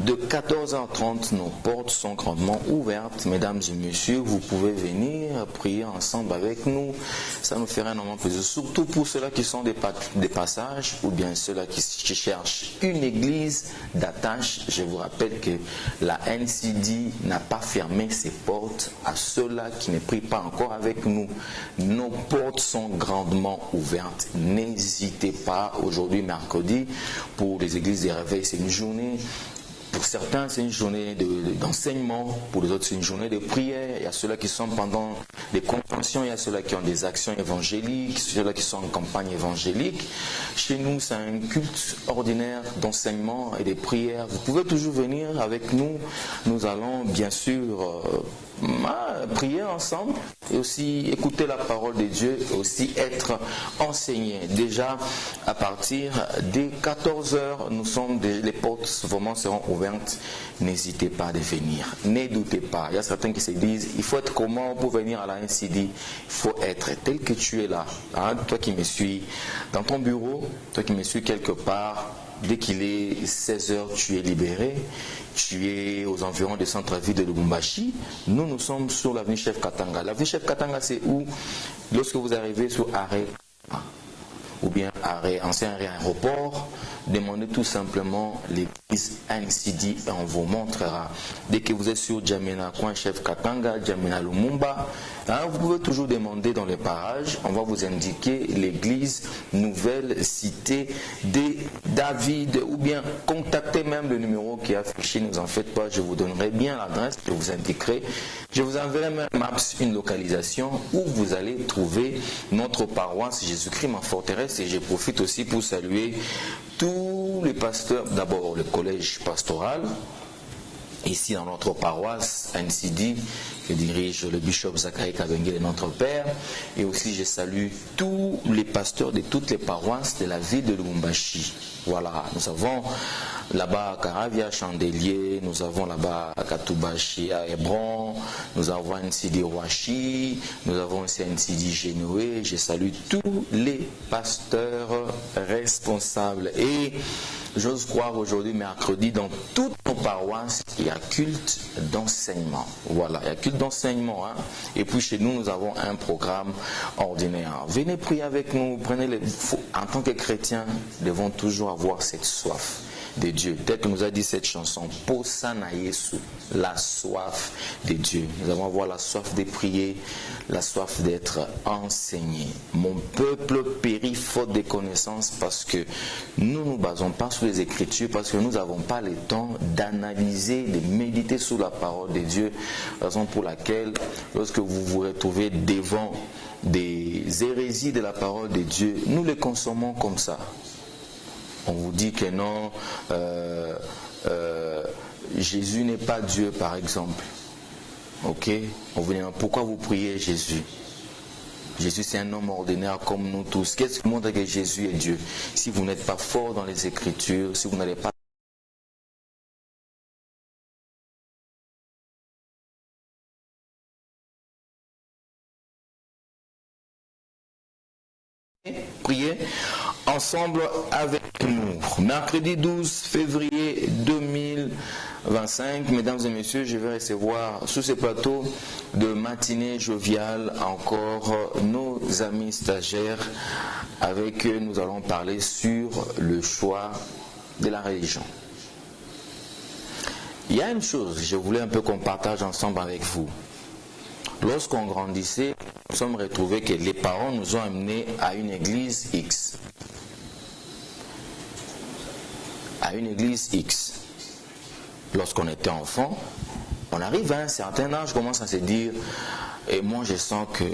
de 14h30, nos portes sont grandement ouvertes. Mesdames et messieurs, vous pouvez venir prier ensemble avec nous. Ça nous ferait énormément plaisir. Surtout pour ceux-là qui sont des passages ou bien ceux-là qui cherchent une église d'attache. Je vous rappelle que la NCD n'a pas fermé ses portes à ceux-là qui ne prient pas encore avec nous. Nos portes sont grandement ouvertes. N'hésitez pas, aujourd'hui, mercredi, pour les églises des réveils, c'est une journée, pour certains c'est une journée d'enseignement, pour les autres c'est une journée de prière. Il y a ceux-là qui sont pendant des conventions, il y a ceux-là qui ont des actions évangéliques, ceux-là qui sont en campagne évangélique. Chez nous c'est un culte ordinaire d'enseignement et de prière. Vous pouvez toujours venir avec nous, nous allons bien sûr prier ensemble et aussi écouter la parole de Dieu et aussi être enseigné. Déjà à partir des 14h, les portes vraiment seront ouvertes. N'hésitez pas à venir, ne doutez pas. Il y a certains qui se disent, il faut être comment pour venir à la NCD? Il faut être tel que tu es là. Hein? Toi qui me suis dans ton bureau, toi qui me suis quelque part, dès qu'il est 16h, tu es libéré. Tu es aux environs du centre-ville de Lubumbashi. Nous sommes sur l'avenue Chef Katanga. L'avenue Chef Katanga, c'est où? Lorsque vous arrivez sur arrêt, ou bien ancien arrêt aéroport, demandez tout simplement l'église NCD et on vous montrera. Dès que vous êtes sur Djamena, coin Chef Katanga, Djamena Lumumba, hein, vous pouvez toujours demander dans les parages, on va vous indiquer l'église Nouvelle Cité de David, ou bien contactez même le numéro qui est affiché, ne vous en faites pas, je vous donnerai bien l'adresse, je vous indiquerai, je vous enverrai même Maps, une localisation où vous allez trouver notre paroisse Jésus-Christ ma forteresse. Et je profite aussi pour saluer tous les pasteurs, d'abord le collège pastoral, ici dans notre paroisse NCD, que dirige le bishop Zachary Kabengele, notre père, et aussi je salue tous les pasteurs de toutes les paroisses de la ville de Lubumbashi. Voilà, nous avons là-bas à Caravia, Chandelier, nous avons là-bas à Katubashi, à Hébron, nous avons NCD Roachi, nous avons aussi NCD Génoé. Je salue tous les pasteurs responsables. Et j'ose croire aujourd'hui, mercredi, dans toutes nos paroisses, il y a culte d'enseignement. Voilà, il y a culte d'enseignement. Hein? Et puis chez nous, nous avons un programme ordinaire. Venez prier avec nous, en tant que chrétiens, nous devons toujours avoir cette soif de Dieu. Tel que nous a dit cette chanson, Posana Yesu, la soif de Dieu. Nous allons avoir la soif de prier, la soif d'être enseigné. Mon peuple périt faute de connaissances parce que nous ne nous basons pas sur les Écritures, parce que nous n'avons pas le temps d'analyser, de méditer sur la parole de Dieu. Raison pour laquelle, lorsque vous vous retrouvez devant des hérésies de la parole de Dieu, nous les consommons comme ça. On vous dit que non, Jésus n'est pas Dieu, par exemple. Ok? On vous dit, pourquoi vous priez Jésus? Jésus, c'est un homme ordinaire comme nous tous. Qu'est-ce qui montre que Jésus est Dieu? Si vous n'êtes pas fort dans les Écritures, si vous n'allez pas prier ensemble avec nous. Mercredi 12 février 2025, mesdames et messieurs, je vais recevoir sur ce plateau de matinée joviale encore nos amis stagiaires. Avec eux, nous allons parler sur le choix de la religion. Il y a une chose, je voulais un peu qu'on partage ensemble avec vous. Lorsqu'on grandissait, nous sommes retrouvés que les parents nous ont amenés à une église X. À une église X. Lorsqu'on était enfant, on arrive à un certain âge, on commence à se dire, et moi je sens que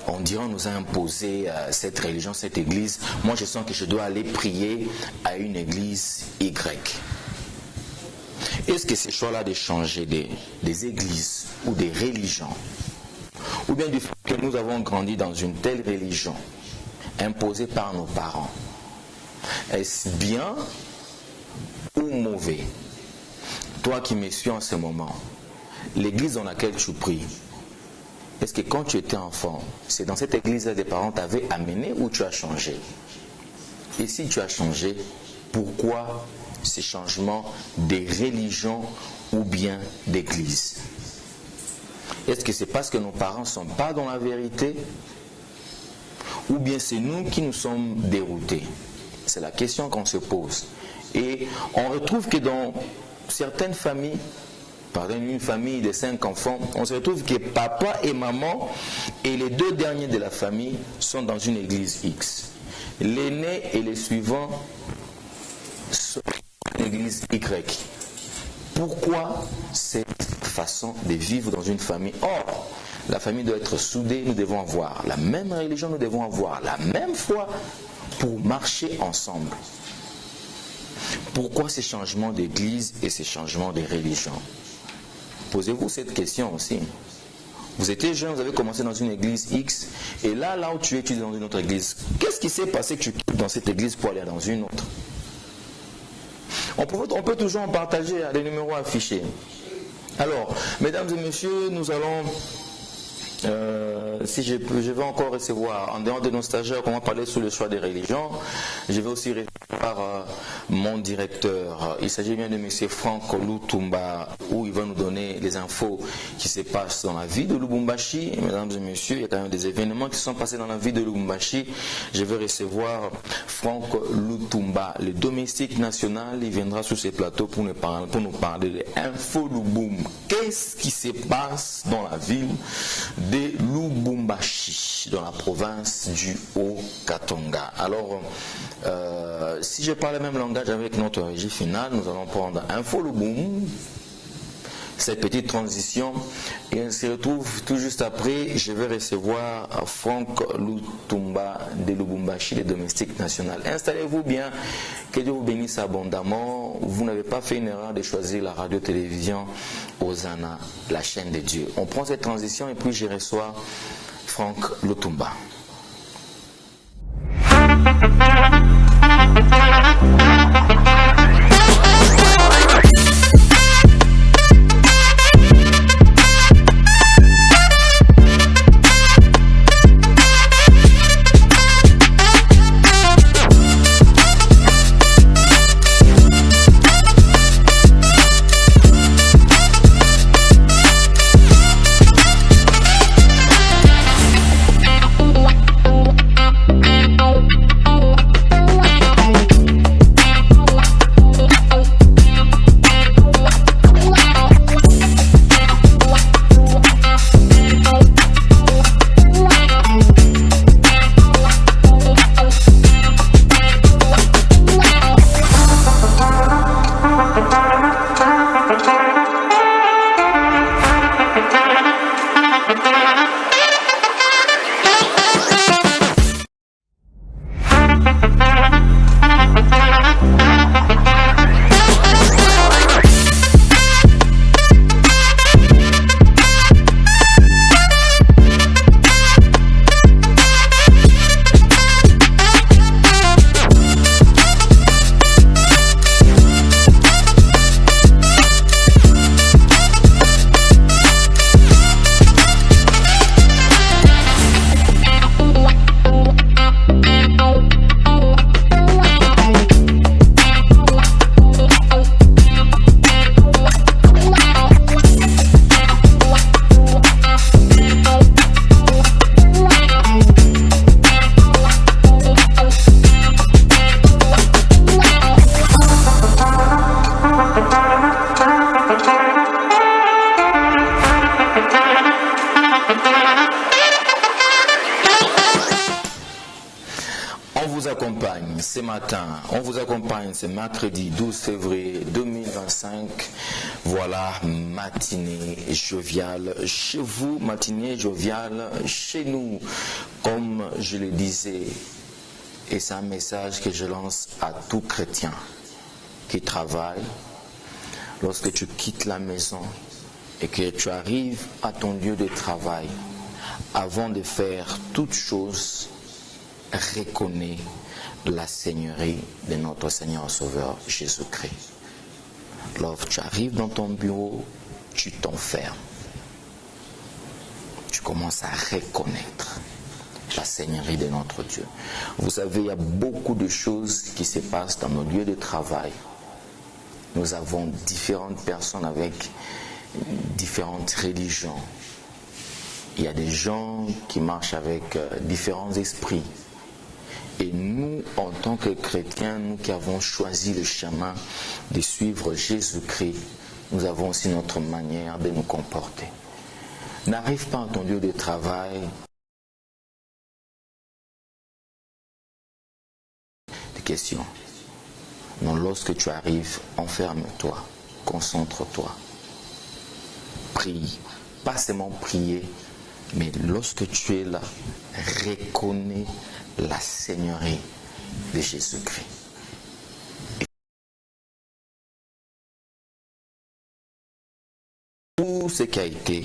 on dirait on nous a imposé cette religion, cette église. Moi je sens que je dois aller prier à une église Y. Est-ce que ce choix-là de changer des églises ou des religions, ou bien du fait que nous avons grandi dans une telle religion imposée par nos parents, est-ce bien ou mauvais? Toi qui me suis en ce moment, l'église dans laquelle tu pries, est-ce que quand tu étais enfant, c'est dans cette église-là que tes parents t'avaient amené ou tu as changé? Et si tu as changé, pourquoi ces changements des religions ou bien d'église? Est-ce que c'est parce que nos parents ne sont pas dans la vérité? Ou bien c'est nous qui nous sommes déroutés? C'est la question qu'on se pose. Et on retrouve que dans certaines familles, par exemple une famille de 5 enfants, on se retrouve que papa et maman et les 2 derniers de la famille sont dans une église X. L'aîné et les suivants sont dans l'église Y. Pourquoi cette façon de vivre dans une famille? Or, la famille doit être soudée, nous devons avoir la même religion, nous devons avoir la même foi pour marcher ensemble. Pourquoi ces changements d'église et ces changements de religion? Posez-vous cette question aussi. Vous étiez jeune, vous avez commencé dans une église X, et là où tu es dans une autre église, qu'est-ce qui s'est passé que tu quittes dans cette église pour aller dans une autre? On peut toujours en partager les numéros affichés. Alors, mesdames et messieurs, nous allons, si je vais encore recevoir, en dehors de nos stagiaires, on va parler sur le choix des religions, je vais aussi recevoir mon directeur. Il s'agit bien de M. Franck Lutumba, où il va nous donner les infos qui se passent dans la vie de Lubumbashi. Mesdames et messieurs, il y a quand même des événements qui sont passés dans la vie de Lubumbashi. Je vais recevoir Franck Lutumba, le domestique national. Il viendra sur ce plateau pour nous parler de Info Lubum. Qu'est-ce qui se passe dans la ville de Lubumbashi, dans la province du Haut-Katanga? Alors, si je parle le même langage avec notre régie finale, nous allons prendre Info Lubum, cette petite transition, et on se retrouve tout juste après. Je vais recevoir Franck Lutumba de Lubumbashi, le domestique national. Installez-vous bien, que Dieu vous bénisse abondamment. Vous n'avez pas fait une erreur de choisir la radio-télévision Hosanna, la chaîne de Dieu. On prend cette transition et puis je reçois Franck Lutumba. Ce matin, on vous accompagne ce mercredi 12 février 2025. Voilà, matinée joviale chez vous, matinée joviale chez nous. Comme je le disais, et c'est un message que je lance à tout chrétien qui travaille. Lorsque tu quittes la maison et que tu arrives à ton lieu de travail, avant de faire toute chose, reconnais la seigneurie de notre Seigneur Sauveur Jésus-Christ. Lorsque tu arrives dans ton bureau, tu t'enfermes. Tu commences à reconnaître la seigneurie de notre Dieu. Vous savez, il y a beaucoup de choses qui se passent dans nos lieux de travail. Nous avons différentes personnes avec différentes religions. Il y a des gens qui marchent avec différents esprits. Et nous, en tant que chrétiens, nous qui avons choisi le chemin de suivre Jésus-Christ, nous avons aussi notre manière de nous comporter. N'arrive pas à ton lieu de travail des questions. Non, lorsque tu arrives, enferme-toi, concentre-toi, prie. Pas seulement prier, mais lorsque tu es là, reconnais la seigneurie de Jésus-Christ. Tout ce qui a été,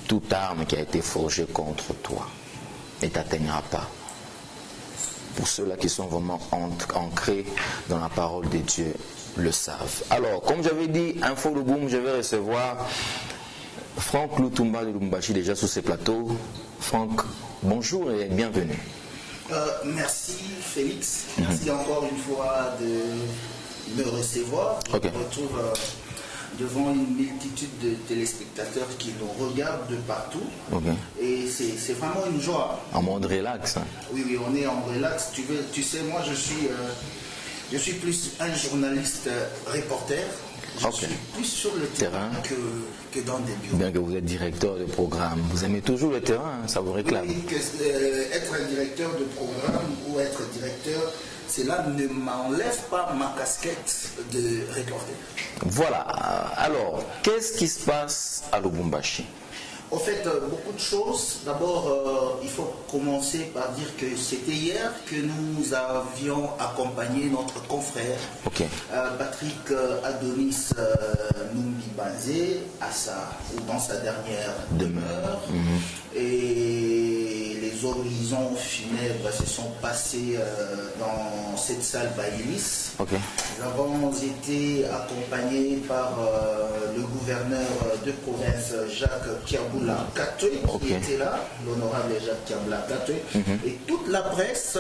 toute arme qui a été forgée contre toi ne t'atteindra pas. Pour ceux-là qui sont vraiment ancrés dans la parole de Dieu, le savent. Alors, comme j'avais dit, Info le Boom, je vais recevoir Franck Lutumba de Lumbashi déjà sur ces plateaux. Franck, bonjour et bienvenue. Merci Félix, merci encore une fois de me recevoir. Je me retrouve devant une multitude de téléspectateurs qui nous regardent de partout. Et c'est vraiment une joie. En mode relax. Hein. Oui, on est en relax. Tu sais, moi je suis plus un journaliste reporter. Je suis plus sur le terrain que dans des bureaux. Bien que vous êtes directeur de programme, vous aimez toujours le terrain, hein, ça vous réclame. Oui, être un directeur de programme ou être directeur, cela ne m'enlève pas ma casquette de reporter. Voilà. Alors, qu'est-ce qui se passe à Lubumbashi? En fait, beaucoup de choses. D'abord, il faut commencer par dire que c'était hier que nous avions accompagné notre confrère Patrick Adonis Numbi Banzé dans sa dernière demeure. Et les horizons funèbres se sont passés dans cette salle Baïlis. Nous avons été accompagnés par le gouverneur de province Jacques Kiaboula Katoy qui était là, l'honorable Jacques Kiaboula Katoy, et toute la presse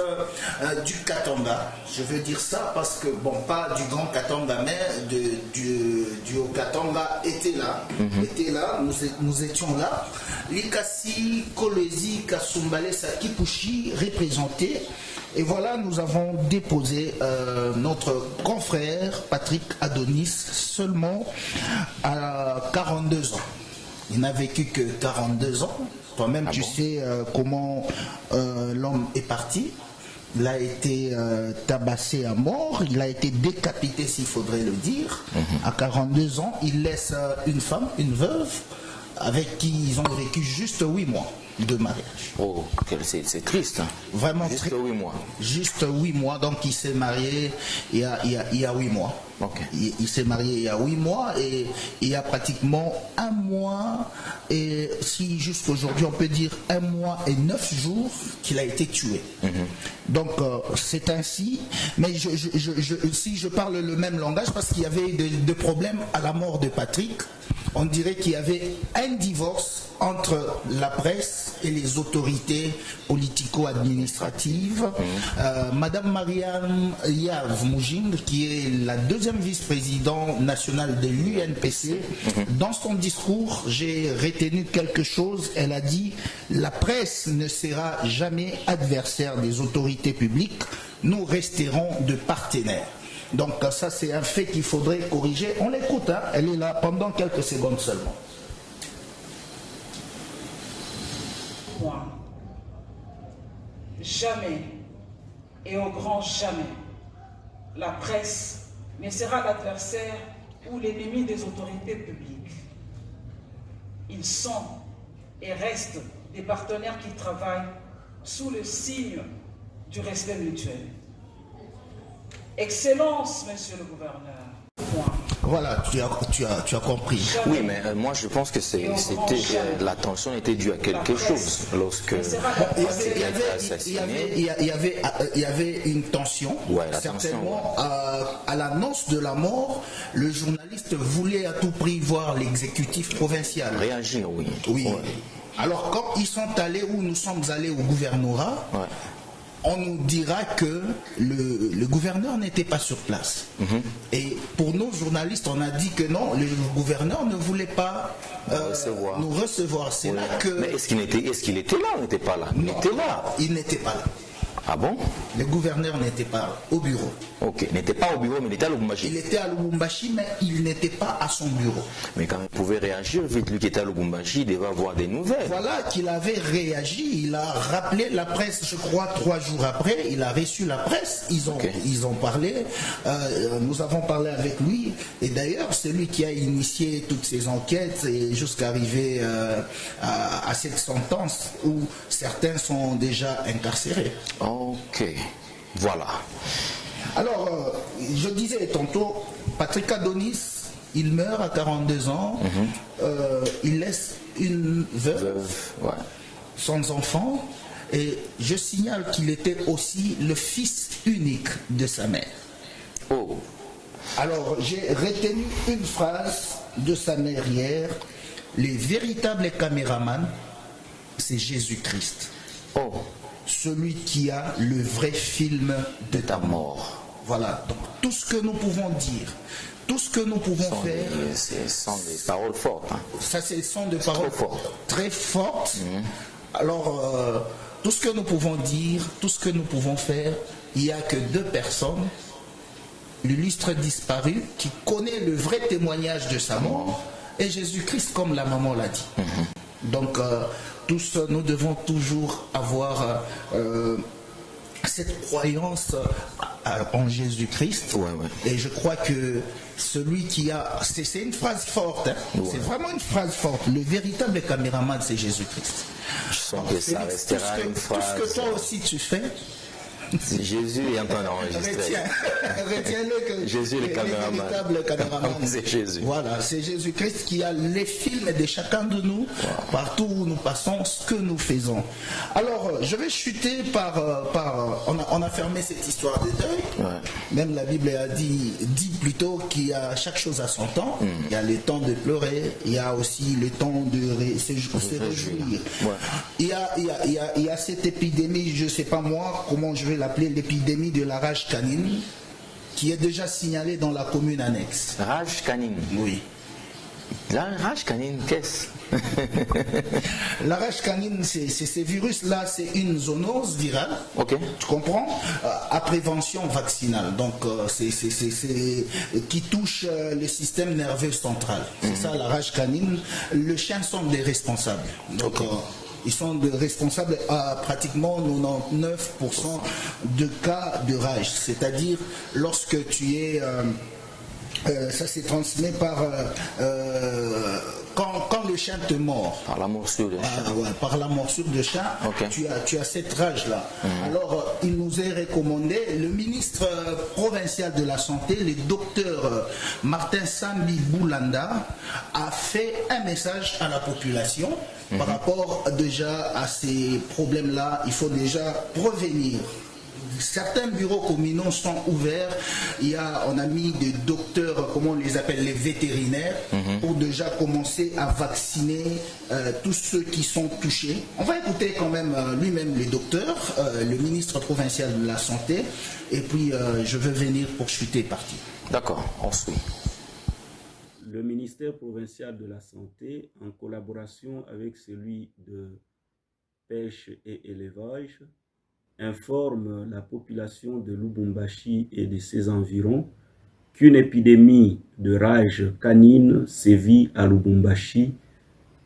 du Katanga. Je veux dire ça parce que, bon, pas du grand Katanga, mais du Haut Katanga était là. Nous étions là. Likasi, Kolezi, Kasumbale, Sakipushi représentés. Et voilà, nous avons déposé notre confrère Patrick Adonis seulement à 42 ans. Il n'a vécu que 42 ans. Toi-même, tu sais comment l'homme est parti. Il a été tabassé à mort, il a été décapité s'il faudrait le dire. À 42 ans, il laisse une femme, une veuve, avec qui ils ont vécu juste 8 mois de mariage. Oh, c'est triste. Hein. Vraiment juste 8 mois. Juste 8 mois, donc il s'est marié il y a 8 mois. Il s'est marié il y a 8 mois et il y a pratiquement 1 mois, et si jusqu'aujourd'hui on peut dire 1 mois et 9 jours qu'il a été tué. Donc c'est ainsi, mais si je parle le même langage, parce qu'il y avait des problèmes à la mort de Patrick, on dirait qu'il y avait un divorce entre la presse et les autorités politico-administratives. Madame Mariam Yav Moujing, qui est la 2e vice-présidente nationale de l'UNPC, dans son discours, j'ai retenu quelque chose. Elle a dit « La presse ne sera jamais adversaire des autorités publiques, nous resterons de partenaires ». Donc ça, c'est un fait qu'il faudrait corriger. On l'écoute, hein. Elle est là pendant quelques secondes seulement. Moi, jamais et au grand jamais, la presse ne sera l'adversaire ou l'ennemi des autorités publiques. Ils sont et restent des partenaires qui travaillent sous le signe du respect mutuel. Excellence, monsieur le gouverneur. Voilà, tu as compris. Oui, mais moi je pense que la tension était due à quelque chose lorsque il a été assassiné. Il y avait une tension. Ouais, certainement, à l'annonce de la mort, le journaliste voulait à tout prix voir l'exécutif provincial réagir, oui. Oui. Ouais. Alors, quand ils sont allés, où nous sommes allés au gouvernorat, on nous dira que le gouverneur n'était pas sur place. Et pour nos journalistes, on a dit que non, le gouverneur ne voulait pas nous recevoir. C'est là que... Mais est-ce qu'il était là ou n'était pas là? Il était là. Il n'était pas là. Ah bon? Le gouverneur n'était pas au bureau. Ok, n'était pas au bureau, mais il était à Lubumbashi. Il était à Lubumbashi, mais il n'était pas à son bureau. Mais quand il pouvait réagir, vite, lui qui était à Lubumbashi, il devait avoir des nouvelles. Voilà qu'il avait réagi, il a rappelé la presse, je crois 3 jours après, il a reçu la presse, ils ont parlé, nous avons parlé avec lui, et d'ailleurs c'est lui qui a initié toutes ces enquêtes et jusqu'à arriver à cette sentence où certains sont déjà incarcérés. Ok, voilà. Alors, je disais tantôt, Patrick Adonis, il meurt à 42 ans, il laisse une veuve, sans enfant, et je signale qu'il était aussi le fils unique de sa mère. Oh. Alors, j'ai retenu une phrase de sa mère hier, les véritables caméramans, c'est Jésus-Christ. Oh. Celui qui a le vrai film de ta mort. Voilà, donc tout ce que nous pouvons dire, tout ce que nous pouvons faire... Ce sont des paroles fortes. Hein. Ça, ce sont des paroles très fortes. Alors, tout ce que nous pouvons dire, tout ce que nous pouvons faire, il n'y a que 2 personnes, l'illustre disparu, qui connaît le vrai témoignage de sa mort, et Jésus-Christ, comme la maman l'a dit. Donc, tous, nous devons toujours avoir cette croyance en Jésus-Christ. Et je crois que celui qui a... C'est une phrase forte. Hein. C'est vraiment une phrase forte. Le véritable caméraman, c'est Jésus-Christ. Je sens que ça restera une phrase. Tout ce que toi aussi tu fais... Jésus est en train d'enregistrer. Retiens-le que Jésus le véritable caméraman. C'est Jésus. Voilà, c'est Jésus-Christ qui a les films de chacun de nous, partout où nous passons, ce que nous faisons. Alors, je vais chuter on a fermé cette histoire de deuil. Même la Bible a dit plutôt qu'il y a chaque chose à son temps. Il y a le temps de pleurer, il y a aussi le temps de se réjouir. Il y a cette épidémie, je ne sais pas moi comment je vais l'appeler, l'épidémie de la rage canine, qui est déjà signalée dans la commune annexe. Rage canine? Oui. La rage canine, qu'est-ce? La rage canine, c'est ces virus-là, c'est une zoonose virale. Ok. Tu comprends? À prévention vaccinale. Donc, c'est qui touche le système nerveux central. C'est ça, la rage canine. Les chiens sont des responsables. Donc, ils sont responsables à pratiquement 99% de cas de rage. C'est-à-dire, lorsque tu es... ça s'est transmis par... quand le chien te mord. Par la morsure de chien. Par la morsure de chien, tu as cette rage-là. Alors, il nous est recommandé, le ministre provincial de la Santé, le docteur Martin Sambi Boulanda, a fait un message à la population par rapport déjà à ces problèmes-là. Il faut déjà prévenir. Certains bureaux communaux sont ouverts. On a mis des docteurs, comment on les appelle, les vétérinaires, pour déjà commencer à vacciner tous ceux qui sont touchés. On va écouter quand même lui-même le docteur, le ministre provincial de la Santé, et puis je vais venir pour chuter parti. D'accord, on suit. Le ministère provincial de la Santé, en collaboration avec celui de Pêche et Élevage, informe la population de Lubumbashi et de ses environs qu'une épidémie de rage canine sévit à Lubumbashi,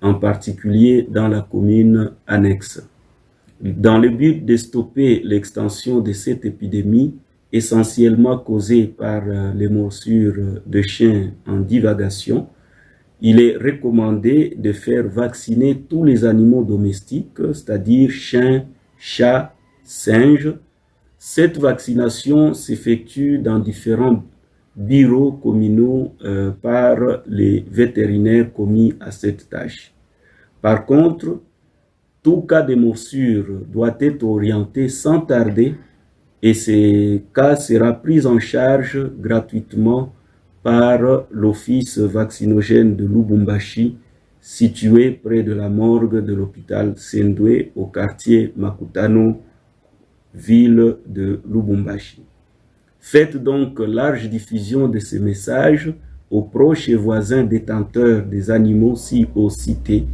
en particulier dans la commune annexe. Dans le but de stopper l'extension de cette épidémie, essentiellement causée par les morsures de chiens en divagation, il est recommandé de faire vacciner tous les animaux domestiques, c'est-à-dire chiens, chats, singes. Cette vaccination s'effectue dans différents bureaux communaux par les vétérinaires commis à cette tâche. Par contre, tout cas de morsure doit être orienté sans tarder et ce cas sera pris en charge gratuitement par l'Office vaccinogène de Lubumbashi situé près de la morgue de l'hôpital Sendwe au quartier Makutano, ville de Lubumbashi. Faites donc large diffusion de ces messages aux proches et voisins détenteurs des animaux ci-haut cités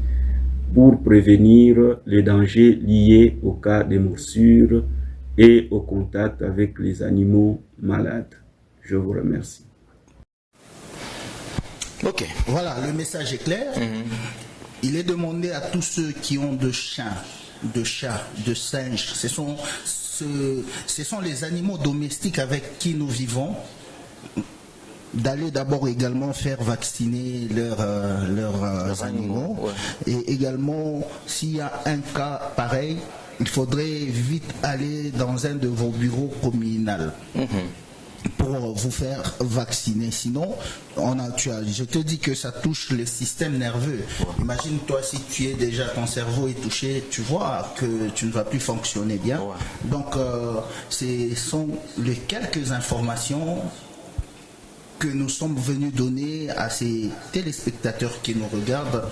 pour prévenir les dangers liés au cas de morsure et au contact avec les animaux malades. Je vous remercie. Ok. Voilà, le message est clair. Il est demandé à tous ceux qui ont de chiens, de chats, de singes. Ce sont les animaux domestiques avec qui nous vivons, d'aller d'abord également faire vacciner leurs animaux. Ouais. Et également, s'il y a un cas pareil, il faudrait vite aller dans un de vos bureaux communaux. Pour vous faire vacciner. Sinon, je te dis que ça touche le système nerveux. Imagine-toi si tu es déjà, ton cerveau est touché, tu vois que tu ne vas plus fonctionner bien. Donc, ce sont les quelques informations que nous sommes venus donner à ces téléspectateurs qui nous regardent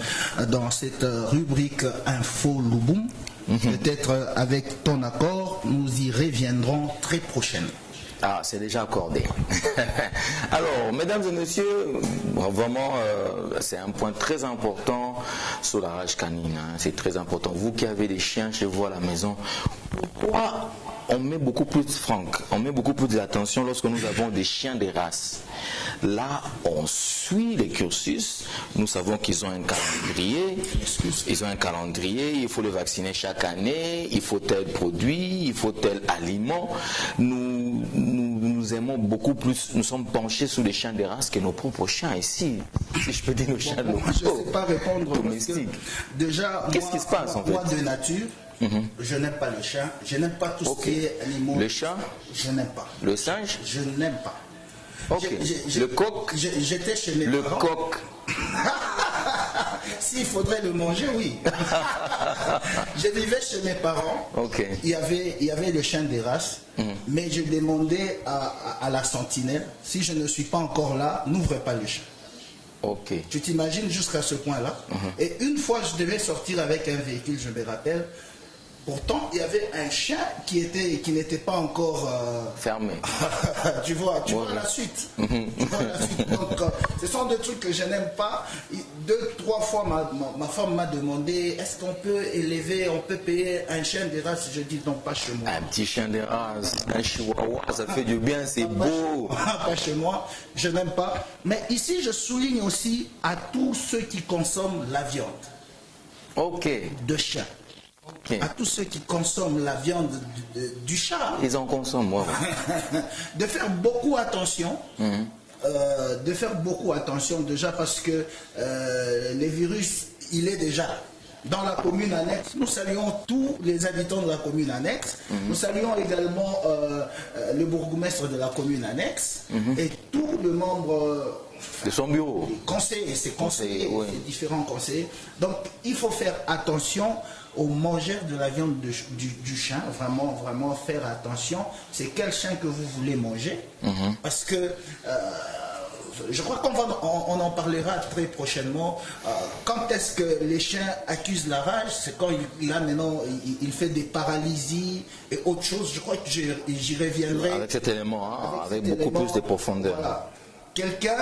dans cette rubrique Info Louboum. Peut-être avec ton accord, nous y reviendrons très prochainement. Ah, c'est déjà accordé. Alors, mesdames et messieurs, vraiment, c'est un point très important sur la rage canine. Hein. C'est très important. Vous qui avez des chiens chez vous à la maison, pourquoi on met beaucoup plus, Franck, on met beaucoup plus d'attention lorsque nous avons des chiens de race. Là, on suit les cursus. Nous savons qu'ils ont un calendrier. Ils ont un calendrier. Il faut le vacciner chaque année. Il faut tel produit. Il faut tel aliment. Nous aimons beaucoup plus. Nous sommes penchés sur les chiens de race que nos propres chiens ici. Si je peux dire nos chiens locaux. Je ne sais pas répondre. Déjà, qu'est-ce qui se passe en fait? Moi, de nature, je n'aime pas le chat. Je n'aime pas tout ce qui est animaux. Le chat? Je n'aime pas. Le singe? Je n'aime pas. Ok. Le coq? J'étais chez mes parents. Le coq? S'il faudrait le manger, oui. Je vivais chez mes parents. Okay. Il y avait le chien des races. Mais je demandais à la sentinelle, si je ne suis pas encore là, n'ouvre pas le chat. Okay. Tu t'imagines jusqu'à ce point-là. Et une fois, je devais sortir avec un véhicule, je me rappelle. Pourtant, il y avait un chien qui n'était pas encore fermé. Tu vois la suite. Tu vois la suite. Donc, ce sont des trucs que je n'aime pas. 2-3 fois, ma femme m'a demandé, est-ce qu'on peut payer un chien de race? Je dis non, pas chez moi. Un petit chien de race, un chihuahua, ça fait du bien, c'est beau. Pas chez moi, je n'aime pas. Mais ici, je souligne aussi à tous ceux qui consomment la viande. Ok. De chien. Okay. À tous ceux qui consomment la viande du chat. Ils en consomment, moi. De faire beaucoup attention. De faire beaucoup attention déjà parce que le virus, il est déjà dans la commune annexe. Nous saluons tous les habitants de la commune annexe. Nous saluons également le bourgmestre de la commune annexe et tous les membres de son bureau. Conseillers, c'est conseillers, oui. Différents conseillers. Donc il faut faire attention aux mangeurs de la viande du chien, vraiment faire attention. C'est quel chien que vous voulez manger, parce que je crois qu'on en parlera très prochainement. Quand est-ce que les chiens accusent la rage? C'est quand il fait des paralysies et autre chose. Je crois que j'y reviendrai. Avec cet élément, avec beaucoup plus de profondeur. Voilà. Quelqu'un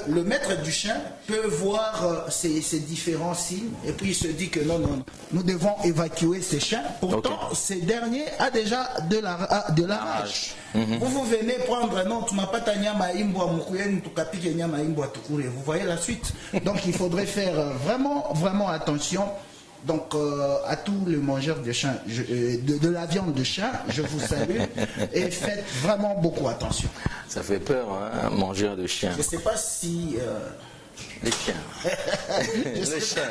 le maître du chien peut voir ces différents signes et puis il se dit que non, nous devons évacuer ces chiens. Pourtant, ces derniers a déjà de la rage. Vous venez prendre, non, tu m'as pas ta nyama imbo mukuyen, tu kapike nyama imbo tukure. Vous voyez la suite. Donc il faudrait faire vraiment attention. Donc à tous les mangeurs de chien, de la viande de chien, je vous salue et faites vraiment beaucoup attention. Ça fait peur, hein, mangeur de chien. Je ne sais pas si... Les chiens. Les chiens.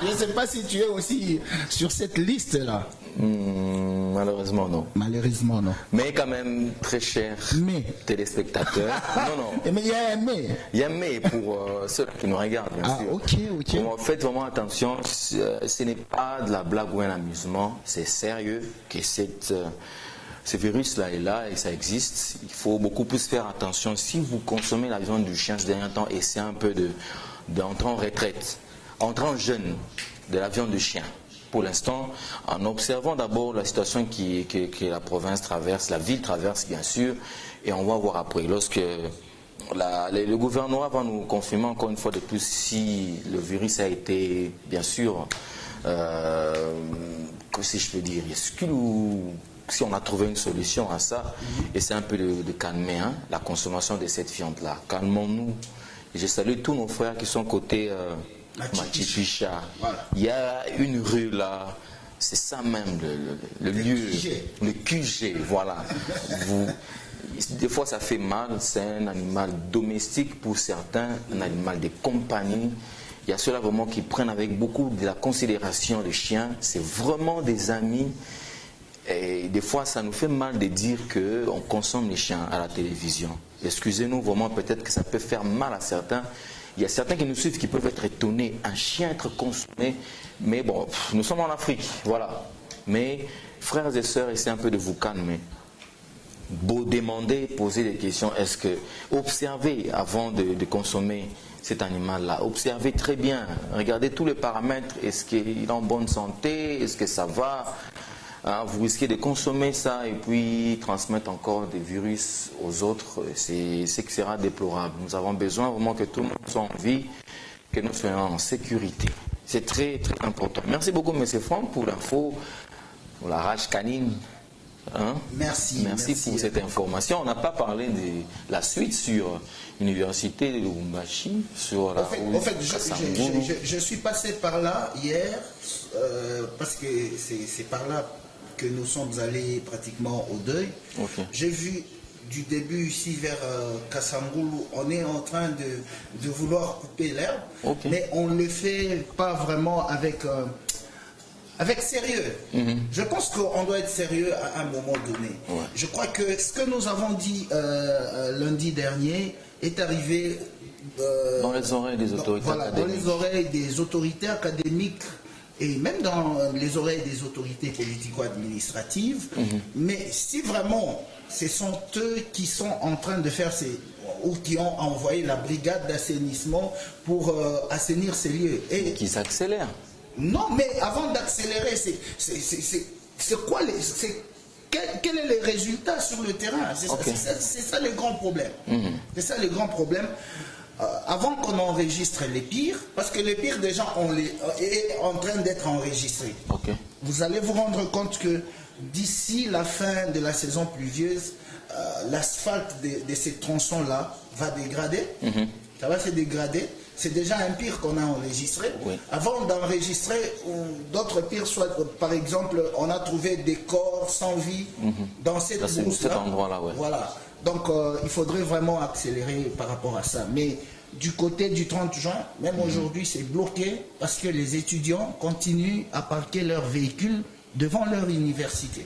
Je ne sais pas si tu es aussi sur cette liste-là. Malheureusement, non. Malheureusement, non. Mais quand même, très cher téléspectateurs. Non. Mais il y a un mais. Il y a un mais pour ceux qui nous regardent, bien sûr. Ok. Bon, faites vraiment attention. Ce n'est pas de la blague ou un amusement. C'est sérieux que cette Ce virus-là est là et ça existe. Il faut beaucoup plus faire attention. Si vous consommez la viande du chien ce dernier temps, essayez un peu d'entrer en retraite, entrer en jeûne de la viande du chien. Pour l'instant, en observant d'abord la situation que la province traverse, la ville traverse bien sûr, et on va voir après. Lorsque le gouvernement va nous confirmer encore une fois de plus si le virus a été, bien sûr, que si je peux dire, si on a trouvé une solution à ça, et c'est un peu de calmer la consommation de cette viande-là. Calmons-nous. Je salue tous nos frères qui sont côté Machipicha. Voilà. Il y a une rue là, c'est ça même le lieu, le QG, voilà. Des fois ça fait mal, c'est un animal domestique pour certains, un animal de compagnie. Il y a ceux-là vraiment qui prennent avec beaucoup de la considération les chiens, c'est vraiment des amis. Et des fois ça nous fait mal de dire qu'on consomme les chiens à la télévision. Excusez-nous vraiment, peut-être que ça peut faire mal à certains. Il y a certains qui nous suivent qui peuvent être étonnés, un chien être consommé, mais bon, nous sommes en Afrique, voilà. Mais frères et sœurs, essayez un peu de vous calmer. Beau demander, poser des questions, est-ce que, observez avant de consommer cet animal-là, observez très bien, regardez tous les paramètres, est-ce qu'il est en bonne santé, est-ce que ça va? Vous risquez de consommer ça et puis transmettre encore des virus aux autres, c'est ce qui sera déplorable. Nous avons besoin vraiment que tout le monde soit en vie, que nous soyons en sécurité. C'est très très important. Merci beaucoup M. Franck pour l'info, pour la rage canine. Merci pour cette information. On n'a pas parlé de la suite sur l'université de Lubumbashi, sur la je suis passé par là hier, parce que c'est par là que nous sommes allés pratiquement au deuil. Okay. J'ai vu du début ici vers Kassangoulou, on est en train de vouloir couper l'herbe, okay. Mais on ne le fait pas vraiment avec sérieux. Je pense qu'on doit être sérieux à un moment donné. Ouais. Je crois que ce que nous avons dit lundi dernier est arrivé dans les oreilles des autorités académiques. Dans les oreilles des autorités académiques et même dans les oreilles des autorités politico-administratives. Mais si vraiment ce sont eux qui sont en train de faire ou qui ont envoyé la brigade d'assainissement pour assainir ces lieux. Et qu'ils accélèrent. Non, mais avant d'accélérer, c'est quoi quel est le résultat sur le terrain? C'est ça le grand problème. C'est ça le grand problème. Avant qu'on enregistre les pires, parce que les pires déjà est en train d'être enregistrés. Okay. Vous allez vous rendre compte que d'ici la fin de la saison pluvieuse, l'asphalte de ces tronçons-là va dégrader. Ça va se dégrader. C'est déjà un pire qu'on a enregistré. Oui. Avant d'enregistrer d'autres pires, soit par exemple, on a trouvé des corps sans vie dans cet endroit-là. Ouais. Voilà. Donc il faudrait vraiment accélérer par rapport à ça. Mais du côté du 30 juin, même aujourd'hui, c'est bloqué parce que les étudiants continuent à parquer leurs véhicules devant leur université.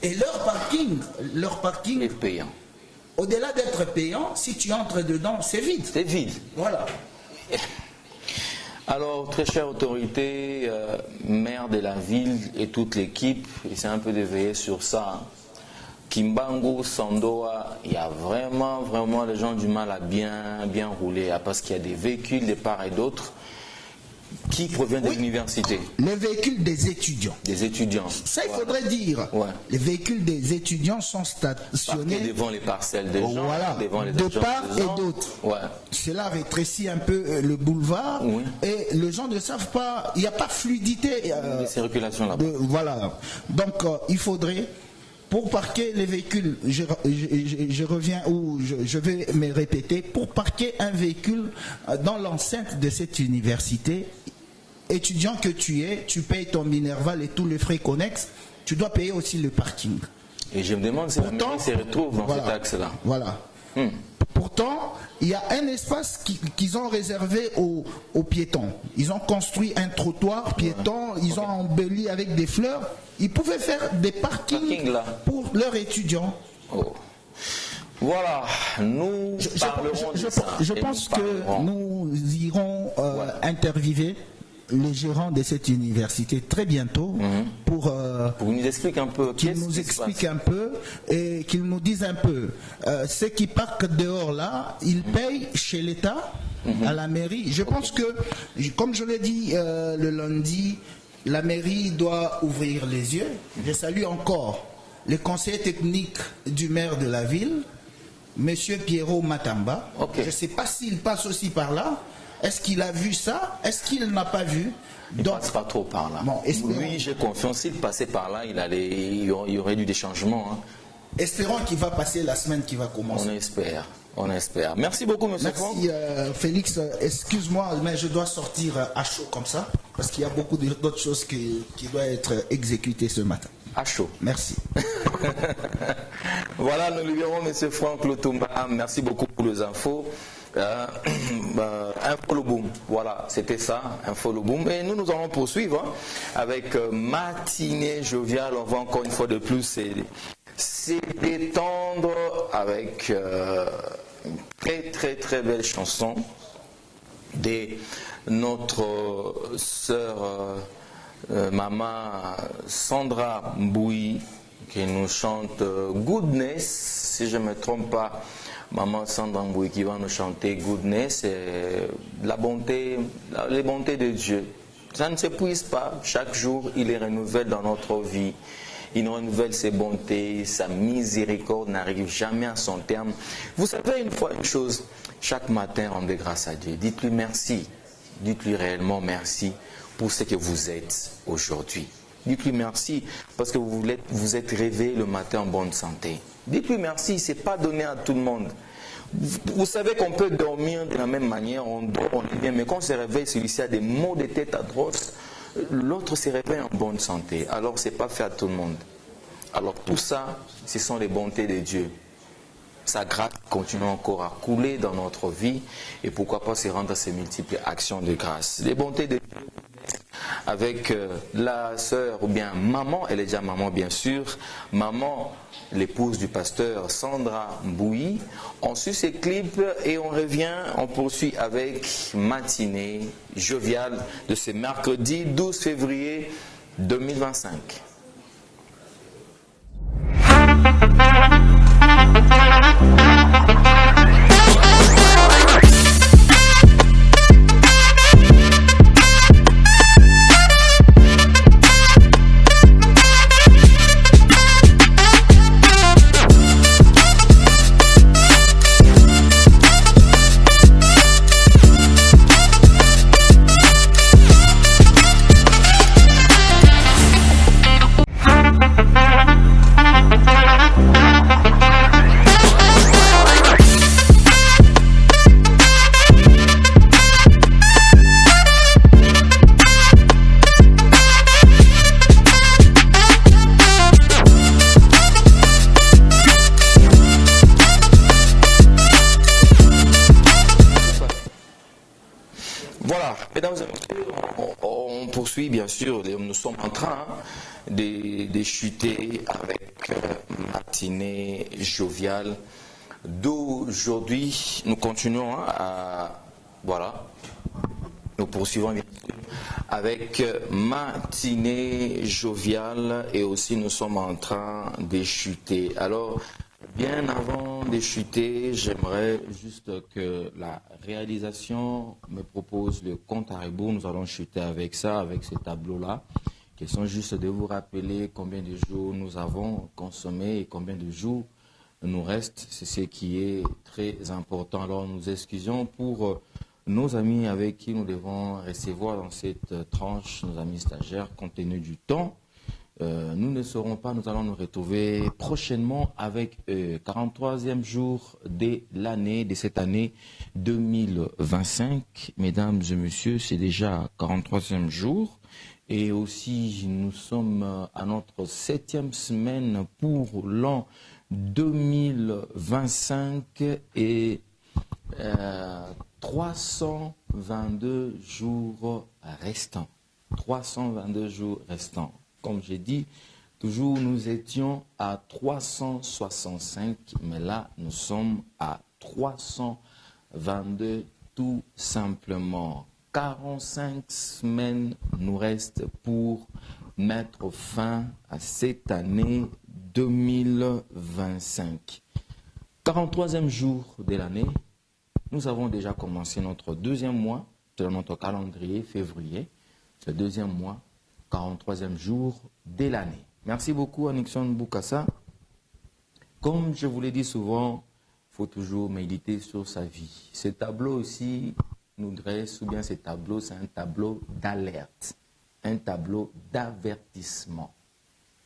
Et leur parking est payant. Au-delà d'être payant, si tu entres dedans, c'est vide. C'est vide. Voilà. Alors, très chère autorité, maire de la ville et toute l'équipe, essayez un peu de veiller sur ça. Kimbangu, Sandoa, il y a vraiment les gens du mal à bien rouler, parce qu'il y a des véhicules de part et d'autre qui proviennent de l'université. Les véhicules des étudiants. Des étudiants. Ça, il faudrait dire. Ouais. Les véhicules des étudiants sont stationnés parqués devant les parcelles des gens, devant les de part et d'autre. Ouais. Cela rétrécit un peu le boulevard, et les gens ne savent pas, il n'y a pas fluidité de circulation là-bas. Voilà. Donc, il faudrait, pour parquer les véhicules, je reviens où je vais me répéter, pour parquer un véhicule dans l'enceinte de cette université, étudiant que tu es, tu payes ton Minerval et tous les frais connexes, tu dois payer aussi le parking. Et je me demande si la mairie se retrouve dans cet axe-là. Voilà. Pourtant, il y a un espace qu'ils ont réservé aux piétons. Ils ont construit un trottoir piéton, ils ont embelli avec des fleurs. Ils pouvaient faire des parkings pour leurs étudiants. Oh. Voilà, nous parlerons de ça. Je pense que nous irons interviewer le gérant de cette université très bientôt pour nous expliquer un peu. Qu'il nous explique un peu et qu'il nous dise un peu. Ceux qui partent dehors là, ils payent chez l'État, à la mairie. Je pense que, comme je l'ai dit le lundi, la mairie doit ouvrir les yeux. Je salue encore le conseiller technique du maire de la ville, Monsieur Pierrot Matamba. Je ne sais pas s'il passe aussi par là. Est-ce qu'il a vu ça? Est-ce qu'il n'a pas vu? Il ne passe pas trop par là. Bon, lui, j'ai confiance. S'il passait par là, il y aurait eu des changements. Hein. Espérons qu'il va passer la semaine qui va commencer. On espère. On espère. Merci beaucoup, monsieur Franck. Merci, Félix. Excuse-moi, mais je dois sortir à chaud comme ça, parce qu'il y a beaucoup d'autres choses qui doivent être exécutées ce matin. À chaud. Merci. Voilà, nous libérons monsieur Franck Lutumba. Merci beaucoup pour les infos. Info le boom, voilà, c'était ça, Info le boom. Et nous allons poursuivre avec matinée joviale. On va encore une fois de plus se détendre avec une très très belle chanson de notre sœur maman Sandra Mboui qui nous chante Goodness, si je ne me trompe pas. Maman Sandra Mboui qui va nous chanter Goodness, la bonté, les bontés de Dieu. Ça ne s'épuise pas. Chaque jour, il les renouvelle dans notre vie. Il nous renouvelle ses bontés, sa miséricorde n'arrive jamais à son terme. Vous savez une fois une chose, chaque matin, rendez grâce à Dieu. Dites-lui merci. Dites-lui réellement merci pour ce que vous êtes aujourd'hui. Dites-lui merci parce que vous êtes réveillé le matin en bonne santé. Dites-lui merci, ce n'est pas donné à tout le monde. Vous savez qu'on peut dormir de la même manière, on dort, on est bien, mais quand on se réveille, celui-ci a des maux de tête atroces, l'autre se réveille en bonne santé. Alors ce n'est pas fait à tout le monde. Alors tout ça, ce sont les bontés de Dieu. Sa grâce continue encore à couler dans notre vie et pourquoi pas se rendre à ces multiples actions de grâce. Les bontés de Dieu avec la sœur ou bien maman, elle est déjà maman bien sûr, maman, l'épouse du pasteur Sandra Mboui. On suit ces clips et on revient, on poursuit avec matinée joviale de ce mercredi 12 février 2025. On poursuit bien sûr, nous sommes en train de chuter avec matinée joviale d'aujourd'hui. Nous continuons nous poursuivons bien sûr avec matinée joviale et aussi nous sommes en train de chuter. Alors, bien avant de chuter, j'aimerais juste que la réalisation me propose le compte à rebours. Nous allons chuter avec ça, avec ces tableaux-là, qui sont juste de vous rappeler combien de jours nous avons consommé et combien de jours nous reste. C'est ce qui est très important. Alors nous excusons pour nos amis avec qui nous devons recevoir dans cette tranche, nos amis stagiaires, compte tenu du temps. Nous ne serons pas, nous allons nous retrouver prochainement avec 43e jour de l'année, de cette année 2025. Mesdames et messieurs, c'est déjà 43e jour. Et aussi, nous sommes à notre 7e semaine pour l'an 2025 et 322 jours restants. 322 jours restants. Comme j'ai dit, toujours nous étions à 365, mais là nous sommes à 322 tout simplement. 45 semaines nous restent pour mettre fin à cette année 2025. 43e jour de l'année, nous avons déjà commencé notre deuxième mois de notre calendrier février. Ce deuxième mois, 43e jour de l'année. Merci beaucoup à Nixon Bukasa. Comme je vous l'ai dit souvent, il faut toujours méditer sur sa vie. Ce tableau aussi nous dresse, ou bien ce tableau, c'est un tableau d'alerte, un tableau d'avertissement,